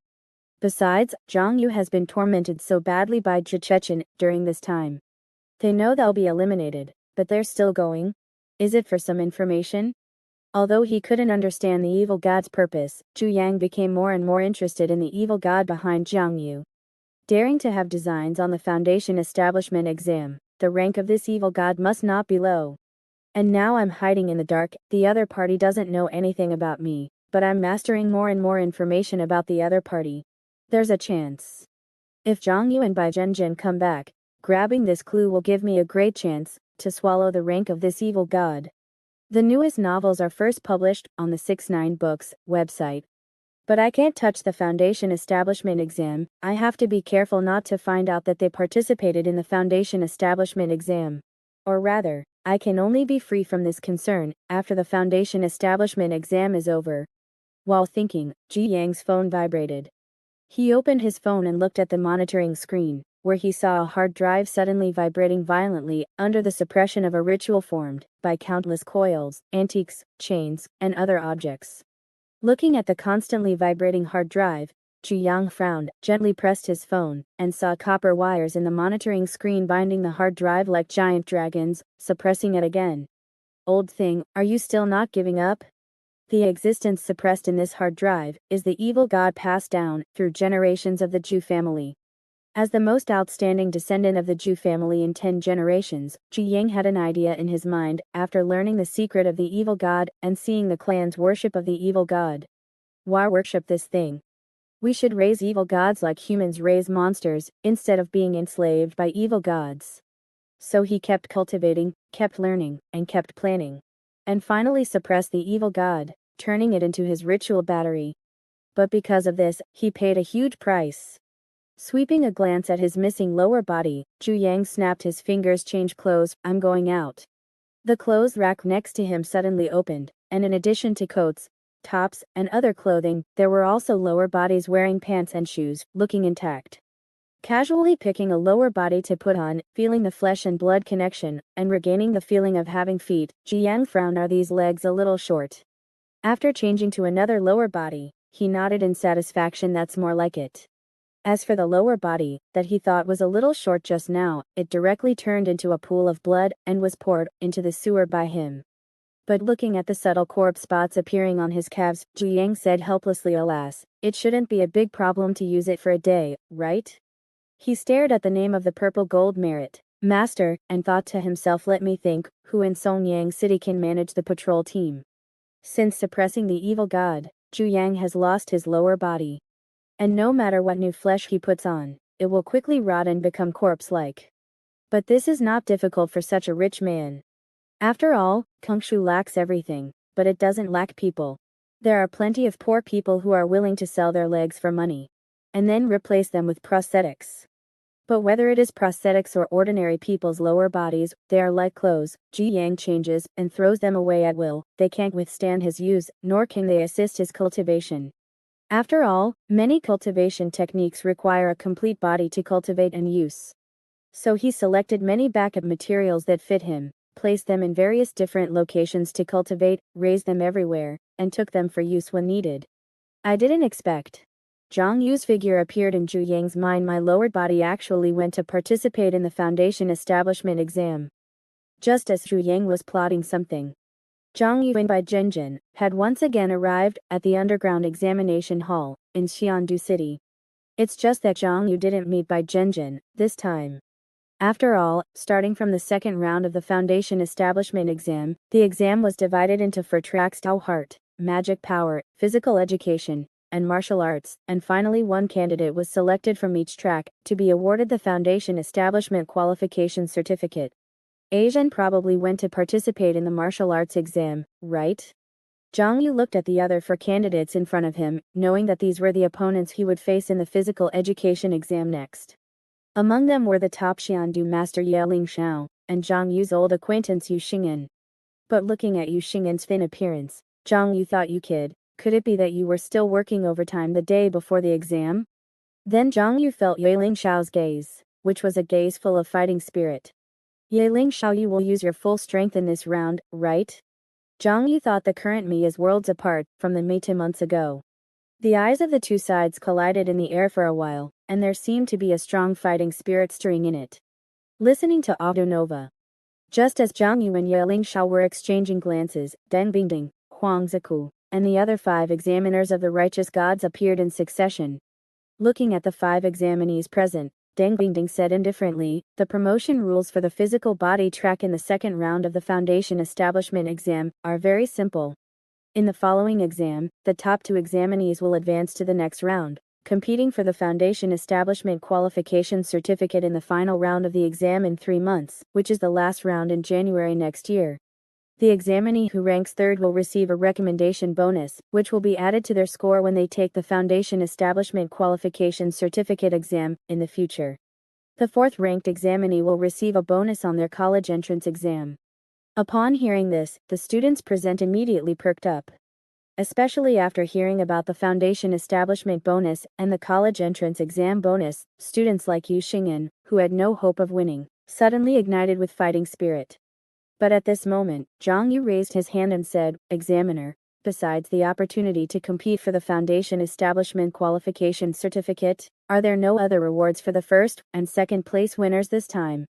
Besides, Zhang Yu has been tormented so badly by Zhi Chechen during this time. They know they'll be eliminated, but they're still going. Is it for some information? Although he couldn't understand the evil god's purpose, Zhu Yang became more and more interested in the evil god behind Zhang Yu. Daring to have designs on the Foundation establishment exam, the rank of this evil god must not be low. And now I'm hiding in the dark, the other party doesn't know anything about me, but I'm mastering more and more information about the other party. There's a chance. If Zhang Yu and Bai Zhenjin come back, grabbing this clue will give me a great chance to swallow the rank of this evil god. The newest novels are first published on the 69 Books website. But I can't touch the Foundation establishment exam. I have to be careful not to find out that they participated in the Foundation establishment exam. Or rather, I can only be free from this concern after the Foundation establishment exam is over. While thinking, Zhu Yang's phone vibrated. He opened his phone and looked at the monitoring screen, where he saw a hard drive suddenly vibrating violently under the suppression of a ritual formed by countless coils, antiques, chains, and other objects. Looking at the constantly vibrating hard drive, Zhu Yang frowned, gently pressed his phone, and saw copper wires in the monitoring screen binding the hard drive like giant dragons, suppressing it again. Old thing, are you still not giving up? The existence suppressed in this hard drive is the evil god passed down through generations of the Zhu family. As the most outstanding descendant of the Zhu family in 10 generations, Zhu Yang had an idea in his mind after learning the secret of the evil god and seeing the clan's worship of the evil god. Why worship this thing? We should raise evil gods like humans raise monsters, instead of being enslaved by evil gods. So he kept cultivating, kept learning, and kept planning. And finally suppressed the evil god, turning it into his ritual battery. But because of this, he paid a huge price. Sweeping a glance at his missing lower body, Zhu Yang snapped his fingers. Change clothes, I'm going out. The clothes rack next to him suddenly opened, and in addition to coats, tops, and other clothing, there were also lower bodies wearing pants and shoes, looking intact. Casually picking a lower body to put on, feeling the flesh and blood connection, and regaining the feeling of having feet, Zhu Yang frowned. Are these legs a little short? After changing to another lower body, he nodded in satisfaction. That's more like it. As for the lower body, that he thought was a little short just now, it directly turned into a pool of blood and was poured into the sewer by him. But looking at the subtle corpse spots appearing on his calves, Zhu Yang said helplessly, alas, it shouldn't be a big problem to use it for a day, right? He stared at the name of the purple gold merit master, and thought to himself, let me think, who in Songyang City can manage the patrol team? Since suppressing the evil god, Zhu Yang has lost his lower body. And no matter what new flesh he puts on, it will quickly rot and become corpse-like. But this is not difficult for such a rich man. After all, Kongshu lacks everything, but it doesn't lack people. There are plenty of poor people who are willing to sell their legs for money, and then replace them with prosthetics. But whether it is prosthetics or ordinary people's lower bodies, they are like clothes. Zhu Yang changes and throws them away at will. They can't withstand his use, nor can they assist his cultivation. After all, many cultivation techniques require a complete body to cultivate and use. So he selected many backup materials that fit him, placed them in various different locations to cultivate, raised them everywhere, and took them for use when needed. I didn't expect. Zhang Yu's figure appeared in Zhu Yang's mind. My lowered body actually went to participate in the foundation establishment exam. Just as Zhu Yang was plotting something, Zhang Yu and Bai Zhenjin had once again arrived at the underground examination hall in Xiandu City. It's just that Zhang Yu didn't meet Bai Zhenjin this time. After all, starting from the second round of the foundation establishment exam, the exam was divided into 4 tracks: Tao Heart, Magic Power, Physical Education, and Martial Arts, and finally one candidate was selected from each track to be awarded the foundation establishment qualification certificate. Asian probably went to participate in the martial arts exam, right? Zhang Yu looked at the other 4 candidates in front of him, knowing that these were the opponents he would face in the physical education exam next. Among them were the top Xiandu master Yeling Xiao, and Zhang Yu's old acquaintance Yu Xing'an. But looking at Yu Xing'an's thin appearance, Zhang Yu thought, "You kid, could it be that you were still working overtime the day before the exam?" Then Zhang Yu felt Yeling Xiao's gaze, which was a gaze full of fighting spirit. "Yeling Xiao, you will use your full strength in this round, right?" Zhang Yu thought the current me is worlds apart from the me 2 months ago. The eyes of the two sides collided in the air for a while, and there seemed to be a strong fighting spirit stirring in it. Listening to Audio Nova. Just as Zhang Yu and Yeling Xiao were exchanging glances, Deng Bingding, Huang Ziku, and the other 5 examiners of the righteous gods appeared in succession. Looking at the 5 examinees present, Deng Bingding said indifferently, "The promotion rules for the physical body track in the second round of the foundation establishment exam are very simple. In the following exam, the top 2 examinees will advance to the next round, competing for the foundation establishment qualification certificate in the final round of the exam in 3 months, which is the last round in January next year. The examinee who ranks 3rd will receive a recommendation bonus, which will be added to their score when they take the foundation establishment qualification certificate exam in the future. The 4th ranked examinee will receive a bonus on their college entrance exam." Upon hearing this, the students present immediately perked up. Especially after hearing about the foundation establishment bonus and the college entrance exam bonus, students like Yu Xing'an, who had no hope of winning, suddenly ignited with fighting spirit. But at this moment, Zhang Yu raised his hand and said, "Examiner, besides the opportunity to compete for the foundation establishment qualification certificate, are there no other rewards for the 1st and 2nd place winners this time?"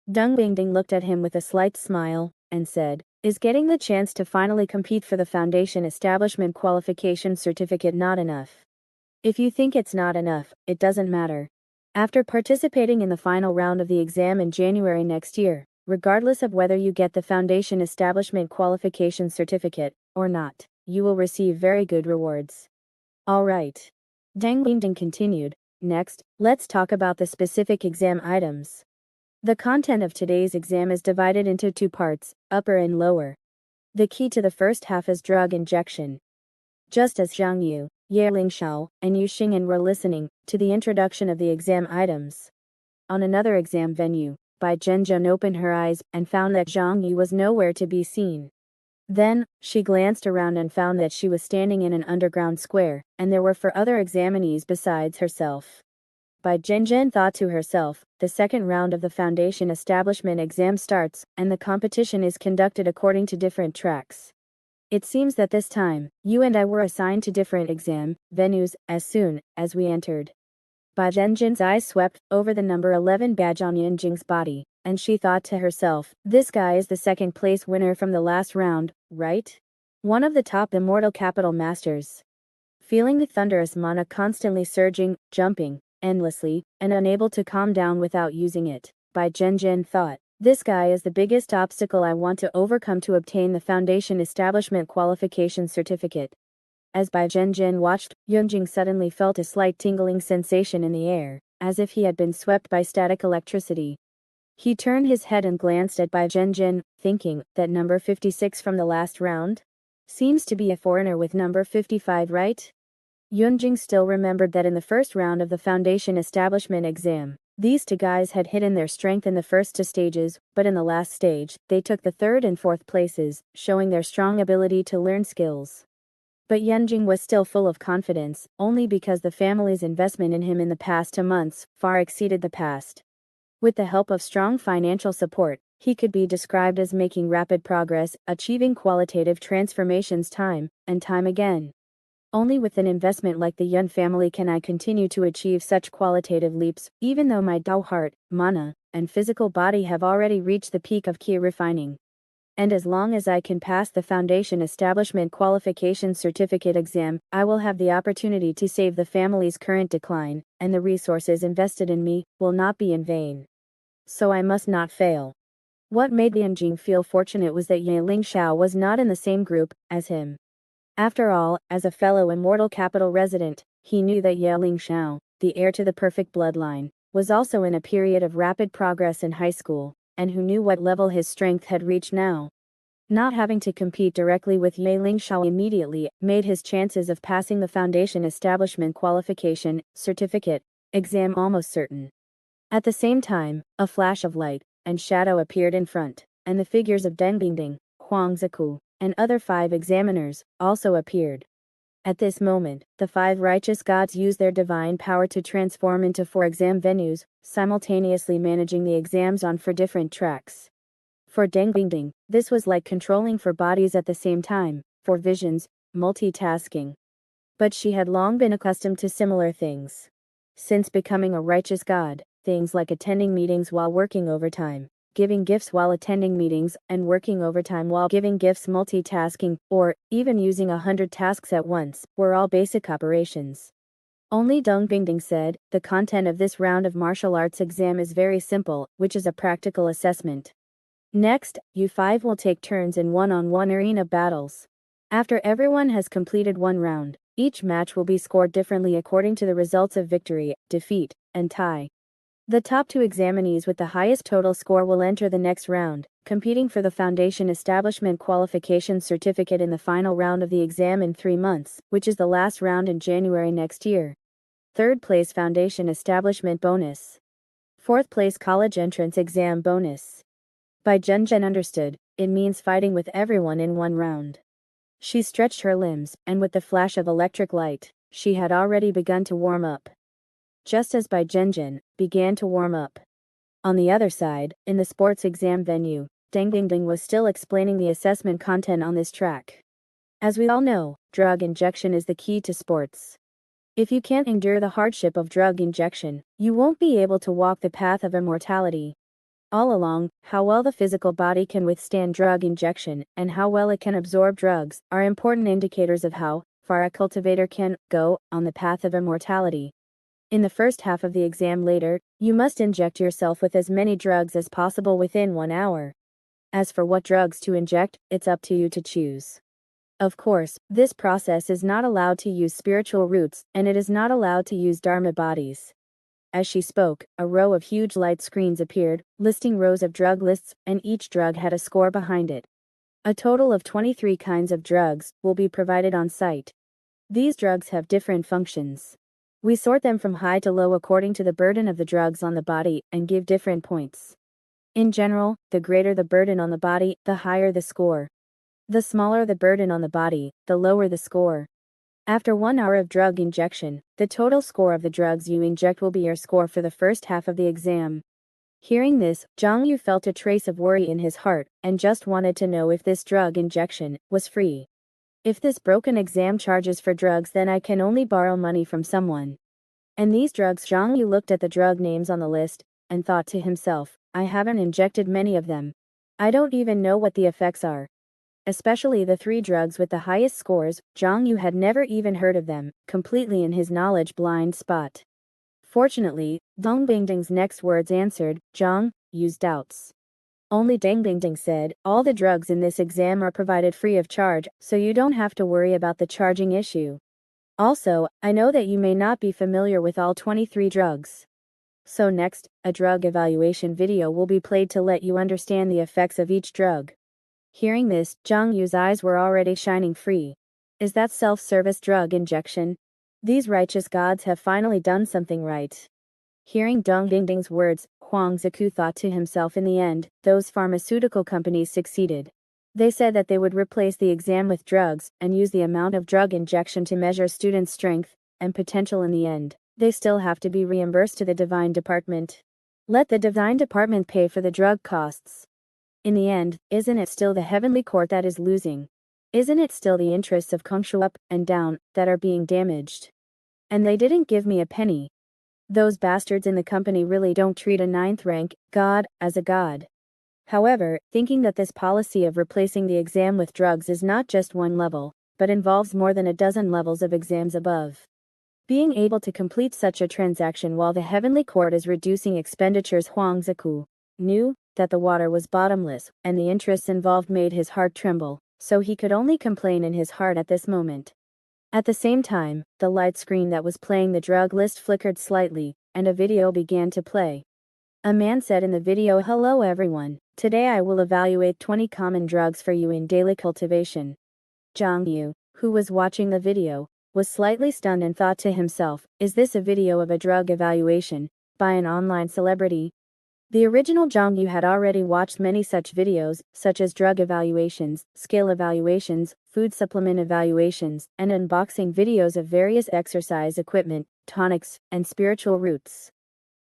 Deng Bingding looked at him with a slight smile and said, "Is getting the chance to finally compete for the foundation establishment qualification certificate not enough? If you think it's not enough, it doesn't matter. After participating in the final round of the exam in January next year, regardless of whether you get the foundation establishment qualification certificate or not, you will receive very good rewards." "All right." Deng Bingding continued, "Next, let's talk about the specific exam items. The content of today's exam is divided into 2 parts, upper and lower. The key to the first half is drug injection." Just as Zhang Yu, Yeling Xiao, and Yu Xing'an were listening to the introduction of the exam items. On another exam venue, Bai Zhenjin opened her eyes and found that Zhang Yu was nowhere to be seen. Then, she glanced around and found that she was standing in an underground square, and there were 4 other examinees besides herself. Bai Zhenjin thought to herself, "The second round of the foundation establishment exam starts, and the competition is conducted according to different tracks. It seems that this time, you and I were assigned to different exam venues as soon as we entered." Bai Zhenjin's eyes swept over the number 11 badge on Yanjing's body, and she thought to herself, "This guy is the 2nd place winner from the last round, right? One of the top immortal capital masters." Feeling the thunderous mana constantly surging, jumping endlessly, and unable to calm down without using it, Bai Zhenjin thought, "This guy is the biggest obstacle I want to overcome to obtain the foundation establishment qualification certificate." As Bai Zhenjin watched, Yunjing suddenly felt a slight tingling sensation in the air, as if he had been swept by static electricity. He turned his head and glanced at Bai Zhenjin, thinking that number 56 from the last round seems to be a foreigner with number 55, right? Yunjing still remembered that in the first round of the foundation establishment exam, these 2 guys had hidden their strength in the first 2 stages, but in the last stage, they took the 3rd and 4th places, showing their strong ability to learn skills. But Yanjing was still full of confidence, only because the family's investment in him in the past 2 months far exceeded the past. With the help of strong financial support, he could be described as making rapid progress, achieving qualitative transformations time and time again. Only with an investment like the Yun family can I continue to achieve such qualitative leaps, even though my Dao heart, mana, and physical body have already reached the peak of Qi refining. And as long as I can pass the Foundation Establishment Qualification Certificate exam, I will have the opportunity to save the family's current decline, and the resources invested in me will not be in vain. So I must not fail. What made Yanjing feel fortunate was that Ye Lingxiao was not in the same group as him. After all, as a fellow Immortal Capital resident, he knew that Ye Lingxiao, the heir to the perfect bloodline, was also in a period of rapid progress in high school, and who knew what level his strength had reached now. Not having to compete directly with Ye Lingxiao immediately made his chances of passing the Foundation Establishment Qualification Certificate exam almost certain. At the same time, a flash of light and shadow appeared in front, and the figures of Deng Bingding, Huang Ziku, and other 5 examiners also appeared. At this moment, the 5 righteous gods used their divine power to transform into 4 exam venues, simultaneously managing the exams on 4 different tracks. For Deng Bingding, this was like controlling 4 bodies at the same time, 4 visions, multitasking. But she had long been accustomed to similar things. Since becoming a righteous god, things like attending meetings while working overtime, giving gifts while attending meetings, and working overtime while giving gifts, multitasking, or even using 100 tasks at once, were all basic operations. Only Deng Bingding said, the content of this round of martial arts exam is very simple, which is a practical assessment. Next, you 5 will take turns in one-on-one arena battles. After everyone has completed 1 round, each match will be scored differently according to the results of victory, defeat, and tie. The top 2 examinees with the highest total score will enter the next round, competing for the Foundation Establishment Qualification Certificate in the final round of the exam in 3 months, which is the last round in January next year. 3rd place Foundation Establishment bonus. 4th place College Entrance Exam bonus. By Zhen understood, it means fighting with everyone in 1 round. She stretched her limbs, and with the flash of electric light, she had already begun to warm up. Just as Bai Zhen began to warm up. On the other side, in the sports exam venue, Deng Bingding was still explaining the assessment content on this track. As we all know, drug injection is the key to sports. If you can't endure the hardship of drug injection, you won't be able to walk the path of immortality. All along, how well the physical body can withstand drug injection and how well it can absorb drugs are important indicators of how far a cultivator can go on the path of immortality. In the first half of the exam later, you must inject yourself with as many drugs as possible within 1 hour. As for what drugs to inject, it's up to you to choose. Of course, this process is not allowed to use spiritual roots, and it is not allowed to use dharma bodies. As she spoke, a row of huge light screens appeared, listing rows of drug lists, and each drug had a score behind it. A total of 23 kinds of drugs will be provided on site. These drugs have different functions. We sort them from high to low according to the burden of the drugs on the body and give different points. In general, the greater the burden on the body, the higher the score. The smaller the burden on the body, the lower the score. After 1 hour of drug injection, the total score of the drugs you inject will be your score for the first half of the exam. Hearing this, Zhang Yu felt a trace of worry in his heart, and just wanted to know if this drug injection was free. If this broken exam charges for drugs, then I can only borrow money from someone. And these drugs, Zhang Yu looked at the drug names on the list, and thought to himself, I haven't injected many of them. I don't even know what the effects are. Especially the 3 drugs with the highest scores, Zhang Yu had never even heard of them, completely in his knowledge blind spot. Fortunately, Deng Bingding's next words answered Zhang Yu's doubts. Only Deng Bingding said, all the drugs in this exam are provided free of charge, so you don't have to worry about the charging issue. Also, I know that you may not be familiar with all 23 drugs. So next, a drug evaluation video will be played to let you understand the effects of each drug. Hearing this, Zhang Yu's eyes were already shining free. Is that self-service drug injection? These righteous gods have finally done something right. Hearing Deng Bingding's words, Huang Ziku thought to himself, in the end, those pharmaceutical companies succeeded. They said that they would replace the exam with drugs and use the amount of drug injection to measure students' strength and potential in the end. They still have to be reimbursed to the divine department. Let the divine department pay for the drug costs. In the end, isn't it still the heavenly court that is losing? Isn't it still the interests of Kongshu up and down that are being damaged? And they didn't give me a penny. Those bastards in the company really don't treat a ninth-rank god as a god. However, thinking that this policy of replacing the exam with drugs is not just one level, but involves more than a dozen levels of exams above. Being able to complete such a transaction while the heavenly court is reducing expenditures, Huang Ziku knew that the water was bottomless, and the interests involved made his heart tremble, so he could only complain in his heart at this moment. At the same time, the light screen that was playing the drug list flickered slightly, and a video began to play. A man said in the video, "Hello everyone, today I will evaluate 20 common drugs for you in daily cultivation." Zhang Yu, who was watching the video, was slightly stunned and thought to himself, is this a video of a drug evaluation by an online celebrity? The original Zhang Yu had already watched many such videos, such as drug evaluations, scale evaluations, food supplement evaluations, and unboxing videos of various exercise equipment, tonics, and spiritual roots.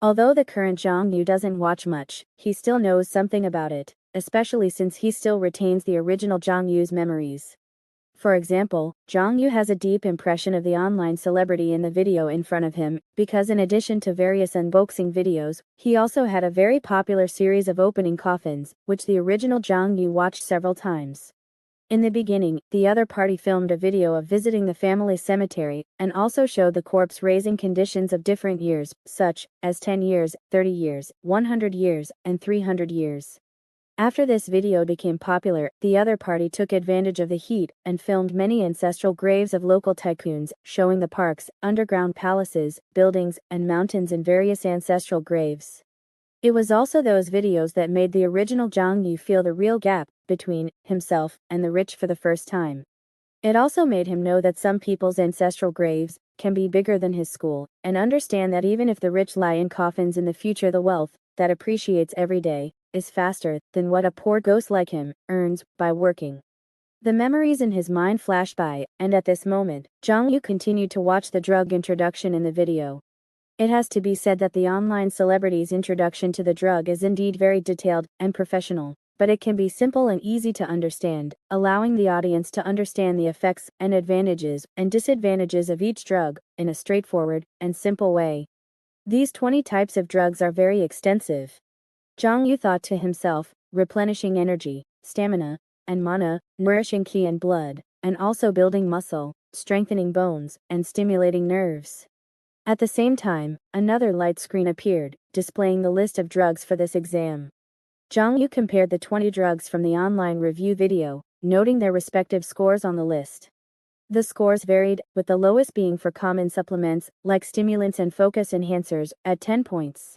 Although the current Zhang Yu doesn't watch much, he still knows something about it, especially since he still retains the original Zhang Yu's memories. For example, Zhang Yu has a deep impression of the online celebrity in the video in front of him, because in addition to various unboxing videos, he also had a very popular series of opening coffins, which the original Zhang Yu watched several times. In the beginning, the other party filmed a video of visiting the family cemetery, and also showed the corpse raising conditions of different years, such as 10 years, 30 years, 100 years, and 300 years. After this video became popular, the other party took advantage of the heat and filmed many ancestral graves of local tycoons, showing the parks, underground palaces, buildings, and mountains in various ancestral graves. It was also those videos that made the original Zhang Yu feel the real gap between himself and the rich for the first time. It also made him know that some people's ancestral graves can be bigger than his school, and understand that even if the rich lie in coffins in the future, the wealth that appreciates every day is faster than what a poor ghost like him earns by working. The memories in his mind flashed by, and at this moment, Zhang Yu continued to watch the drug introduction in the video. It has to be said that the online celebrity's introduction to the drug is indeed very detailed and professional, but it can be simple and easy to understand, allowing the audience to understand the effects and advantages and disadvantages of each drug in a straightforward and simple way. These 20 types of drugs are very extensive. Zhang Yu thought to himself, replenishing energy, stamina, and mana, nourishing qi and blood, and also building muscle, strengthening bones, and stimulating nerves. At the same time, another light screen appeared, displaying the list of drugs for this exam. Zhang Yu compared the 20 drugs from the online review video, noting their respective scores on the list. The scores varied, with the lowest being for common supplements, like stimulants and focus enhancers, at 10 points.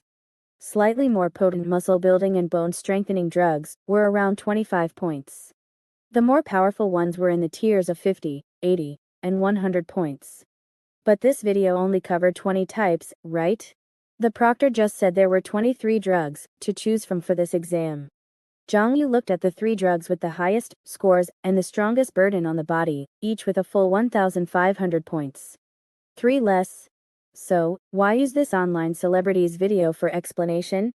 Slightly more potent muscle-building and bone-strengthening drugs were around 25 points. The more powerful ones were in the tiers of 50, 80, and 100 points. But this video only covered 20 types, right? The proctor just said there were 23 drugs to choose from for this exam. Zhang Yu looked at the 3 drugs with the highest scores and the strongest burden on the body, each with a full 1,500 points. 3 less. So, why use this online celebrity's video for explanation?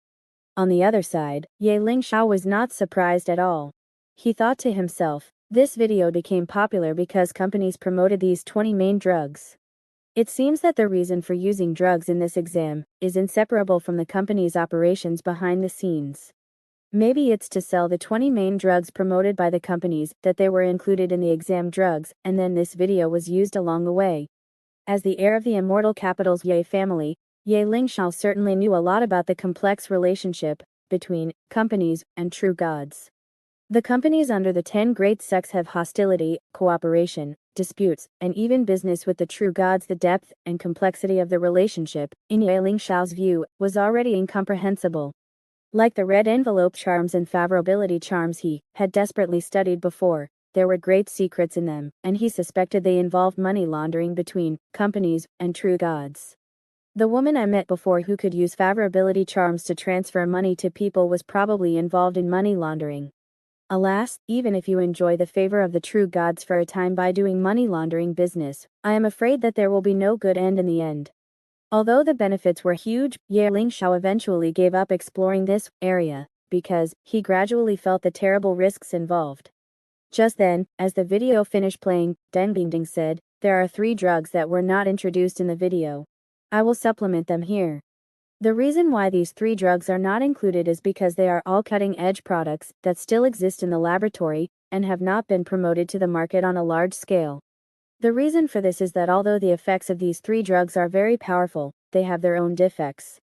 On the other side, Ye Lingshao was not surprised at all. He thought to himself, this video became popular because companies promoted these 20 main drugs. It seems that the reason for using drugs in this exam is inseparable from the company's operations behind the scenes. Maybe it's to sell the 20 main drugs promoted by the companies that they were included in the exam drugs, and then this video was used along the way. As the heir of the immortal capital's Ye family, Ye Lingshao certainly knew a lot about the complex relationship between companies and true gods. The companies under the 10 great sects have hostility, cooperation, disputes, and even business with the true gods. The depth and complexity of the relationship, in Ye Lingshao's view, was already incomprehensible. Like the red envelope charms and favorability charms he had desperately studied before, there were great secrets in them, and he suspected they involved money laundering between companies and true gods. The woman I met before who could use favorability charms to transfer money to people was probably involved in money laundering. Alas, even if you enjoy the favor of the true gods for a time by doing money laundering business, I am afraid that there will be no good end in the end. Although the benefits were huge, Ye Lingxiao eventually gave up exploring this area, because he gradually felt the terrible risks involved. Just then, as the video finished playing, Deng Bingding said, "There are 3 drugs that were not introduced in the video. I will supplement them here." The reason why these 3 drugs are not included is because they are all cutting-edge products that still exist in the laboratory and have not been promoted to the market on a large scale. The reason for this is that although the effects of these 3 drugs are very powerful, they have their own defects.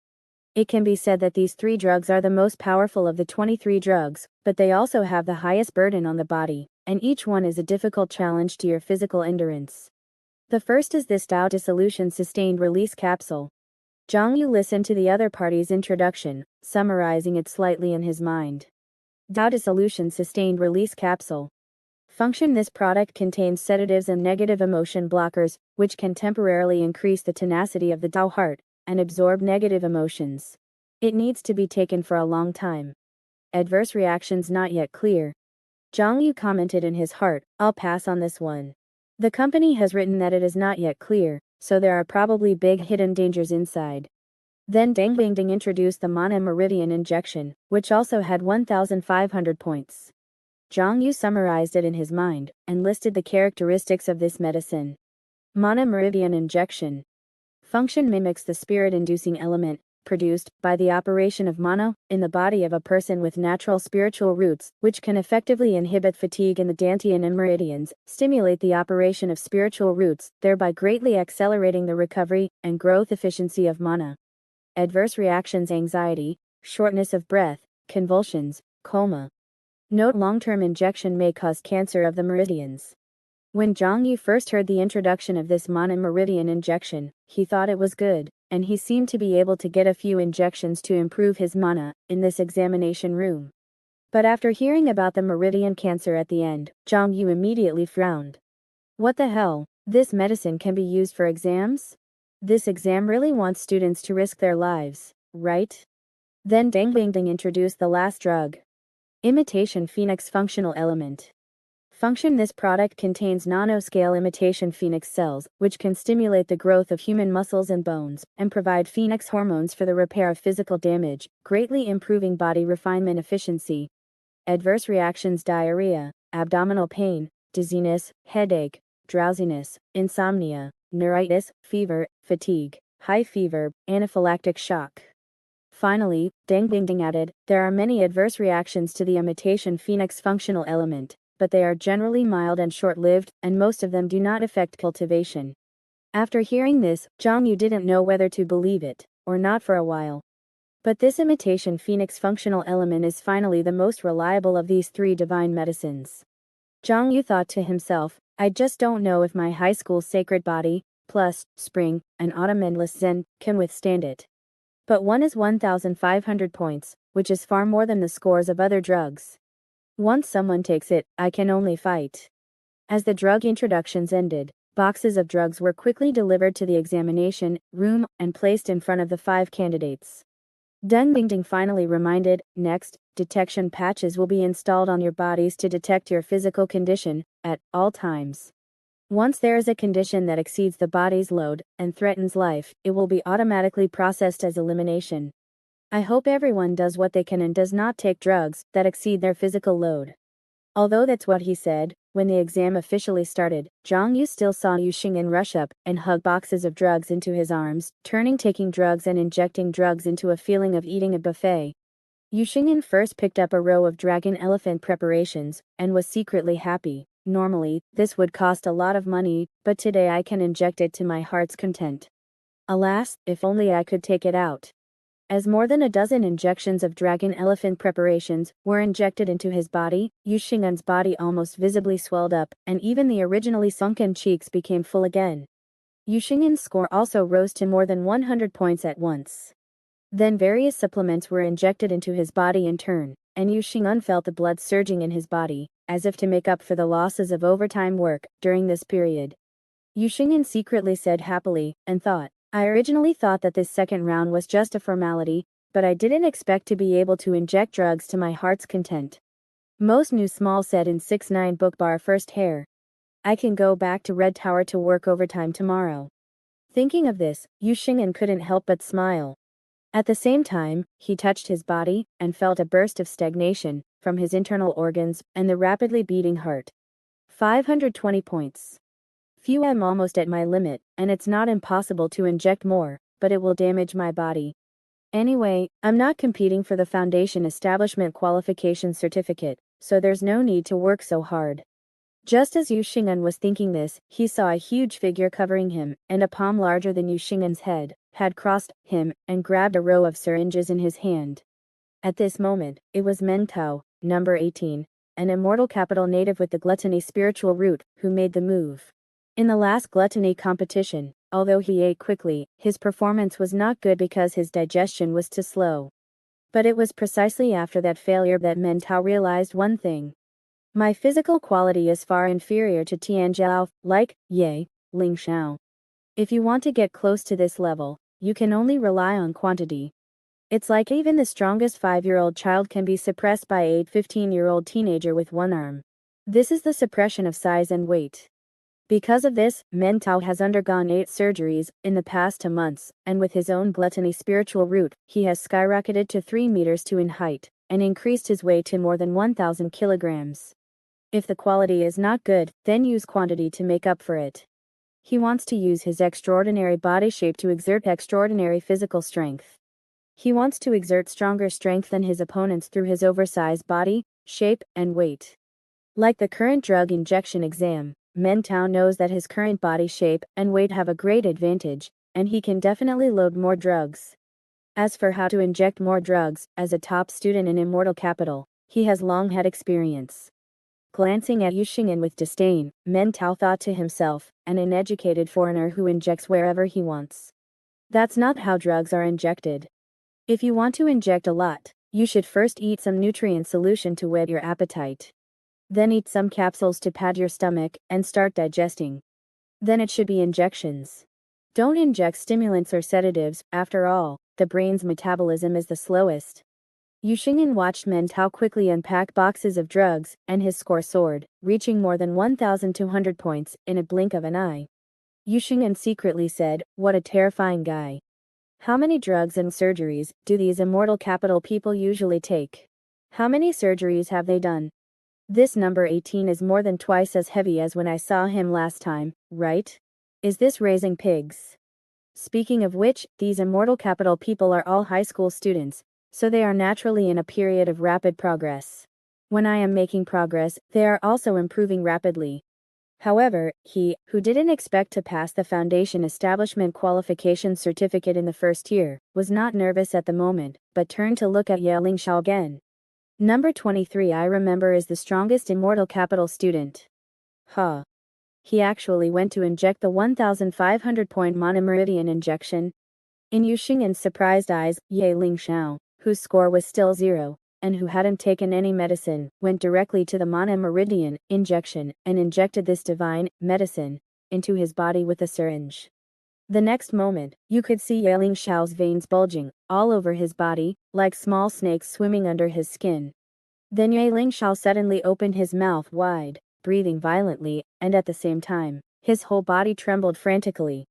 It can be said that these 3 drugs are the most powerful of the 23 drugs, but they also have the highest burden on the body, and each one is a difficult challenge to your physical endurance. The first is this Tao dissolution sustained release capsule. Zhang Yu listened to the other party's introduction, summarizing it slightly in his mind. Tao dissolution sustained release capsule. Function: this product contains sedatives and negative emotion blockers, which can temporarily increase the tenacity of the Tao heart and absorb negative emotions. It needs to be taken for a long time. Adverse reactions not yet clear. Zhang Yu commented in his heart, "I'll pass on this one. The company has written that it is not yet clear, so there are probably big hidden dangers inside." Then Deng Bingding introduced the Mana Meridian injection, which also had 1,500 points. Zhang Yu summarized it in his mind, and listed the characteristics of this medicine. Mana Meridian injection. Function: mimics the spirit-inducing element, produced by the operation of mana, in the body of a person with natural spiritual roots, which can effectively inhibit fatigue in the dantian and meridians, stimulate the operation of spiritual roots, thereby greatly accelerating the recovery and growth efficiency of mana. Adverse reactions: anxiety, shortness of breath, convulsions, coma. Note: long-term injection may cause cancer of the meridians. When Zhang Yu first heard the introduction of this Mana Meridian injection, he thought it was good, and he seemed to be able to get a few injections to improve his mana in this examination room. But after hearing about the meridian cancer at the end, Zhang Yu immediately frowned. What the hell? This medicine can be used for exams? This exam really wants students to risk their lives, right? Then Deng Bingding introduced the last drug. Imitation Phoenix Functional Element. Function: this product contains nanoscale imitation phoenix cells, which can stimulate the growth of human muscles and bones, and provide phoenix hormones for the repair of physical damage, greatly improving body refinement efficiency. Adverse reactions: diarrhea, abdominal pain, dizziness, headache, drowsiness, insomnia, neuritis, fever, fatigue, high fever, anaphylactic shock. Finally, Deng Bingding added, there are many adverse reactions to the imitation phoenix functional element, but they are generally mild and short-lived, and most of them do not affect cultivation. After hearing this, Zhang Yu didn't know whether to believe it or not for a while. But this imitation phoenix functional element is finally the most reliable of these 3 divine medicines. Zhang Yu thought to himself, I just don't know if my high school sacred body, plus spring and autumn endless zen, can withstand it. But one is 1,500 points, which is far more than the scores of other drugs. Once someone takes it, I can only fight. As the drug introductions ended, boxes of drugs were quickly delivered to the examination room and placed in front of the 5 candidates. Deng Bingding finally reminded, next, detection patches will be installed on your bodies to detect your physical condition at all times. Once there is a condition that exceeds the body's load and threatens life, it will be automatically processed as elimination. I hope everyone does what they can and does not take drugs that exceed their physical load. Although that's what he said, when the exam officially started, Zhang Yu still saw Xiong rush up and hug boxes of drugs into his arms, turning taking drugs and injecting drugs into a feeling of eating a buffet. Xiong first picked up a row of dragon elephant preparations and was secretly happy. Normally, this would cost a lot of money, but today I can inject it to my heart's content. Alas, if only I could take it out. As more than a dozen injections of dragon elephant preparations were injected into his body, Xiong's body almost visibly swelled up, and even the originally sunken cheeks became full again. Xiong's score also rose to more than 100 points at once. Then various supplements were injected into his body in turn, and Xiong felt the blood surging in his body, as if to make up for the losses of overtime work during this period. Xiong secretly said happily, and thought, I originally thought that this second round was just a formality, but I didn't expect to be able to inject drugs to my heart's content. Most new small said in 6-9 book bar first hair. I can go back to Red Tower to work overtime tomorrow. Thinking of this, Xiong couldn't help but smile. At the same time, he touched his body, and felt a burst of stagnation, from his internal organs, and the rapidly beating heart. 520 points. Phew, I'm almost at my limit, and it's not impossible to inject more, but it will damage my body. Anyway, I'm not competing for the Foundation Establishment Qualification Certificate, so there's no need to work so hard. Just as Xiong was thinking this, he saw a huge figure covering him, and a palm larger than Xiong's head, had crossed him, and grabbed a row of syringes in his hand. At this moment, it was Mentao, number 18, an immortal capital native with the gluttony spiritual root, who made the move. In the last gluttony competition, although he ate quickly, his performance was not good because his digestion was too slow. But it was precisely after that failure that Mentao realized one thing. My physical quality is far inferior to Tianjiao, like Ye Ling Xiao. If you want to get close to this level, you can only rely on quantity. It's like even the strongest 5-year-old child can be suppressed by a 15-year-old teenager with one arm. This is the suppression of size and weight. Because of this, Mentao has undergone 8 surgeries in the past 2 months, and with his own gluttony spiritual root, he has skyrocketed to 3 meters in height, and increased his weight to more than 1,000 kilograms. If the quality is not good, then use quantity to make up for it. He wants to use his extraordinary body shape to exert extraordinary physical strength. He wants to exert stronger strength than his opponents through his oversized body, shape, and weight. Like the current drug injection exam, Mentao knows that his current body shape and weight have a great advantage, and he can definitely load more drugs. As for how to inject more drugs, as a top student in Immortal Capital, he has long had experience. Glancing at Xiong with disdain, Mentao thought to himself, an uneducated foreigner who injects wherever he wants. That's not how drugs are injected. If you want to inject a lot, you should first eat some nutrient solution to whet your appetite. Then eat some capsules to pad your stomach, and start digesting. Then it should be injections. Don't inject stimulants or sedatives, after all, the brain's metabolism is the slowest. Xiong watched Mentao quickly unpack boxes of drugs, and his score soared, reaching more than 1,200 points, in a blink of an eye. Xiong secretly said, "What a terrifying guy. How many drugs and surgeries do these Immortal Capital people usually take? How many surgeries have they done? This number 18 is more than twice as heavy as when I saw him last time, right? Is this raising pigs?" Speaking of which, these Immortal Capital people are all high school students, so they are naturally in a period of rapid progress. When I am making progress, they are also improving rapidly. However, he, who didn't expect to pass the Foundation Establishment Qualification Certificate in the first year, was not nervous at the moment, but turned to look at Ye Ling Xiao again. Number 23 I remember is the strongest Immortal Capital student. Huh. He actually went to inject the 1,500-point monomeridian injection. In Xiong's surprised eyes, Ye Ling Xiao, whose score was still 0, and who hadn't taken any medicine, went directly to the monomeridian injection, and injected this divine medicine into his body with a syringe. The next moment, you could see Ye Ling Xiao's veins bulging all over his body, like small snakes swimming under his skin. Then Ye Ling Xiao suddenly opened his mouth wide, breathing violently, and at the same time, his whole body trembled frantically.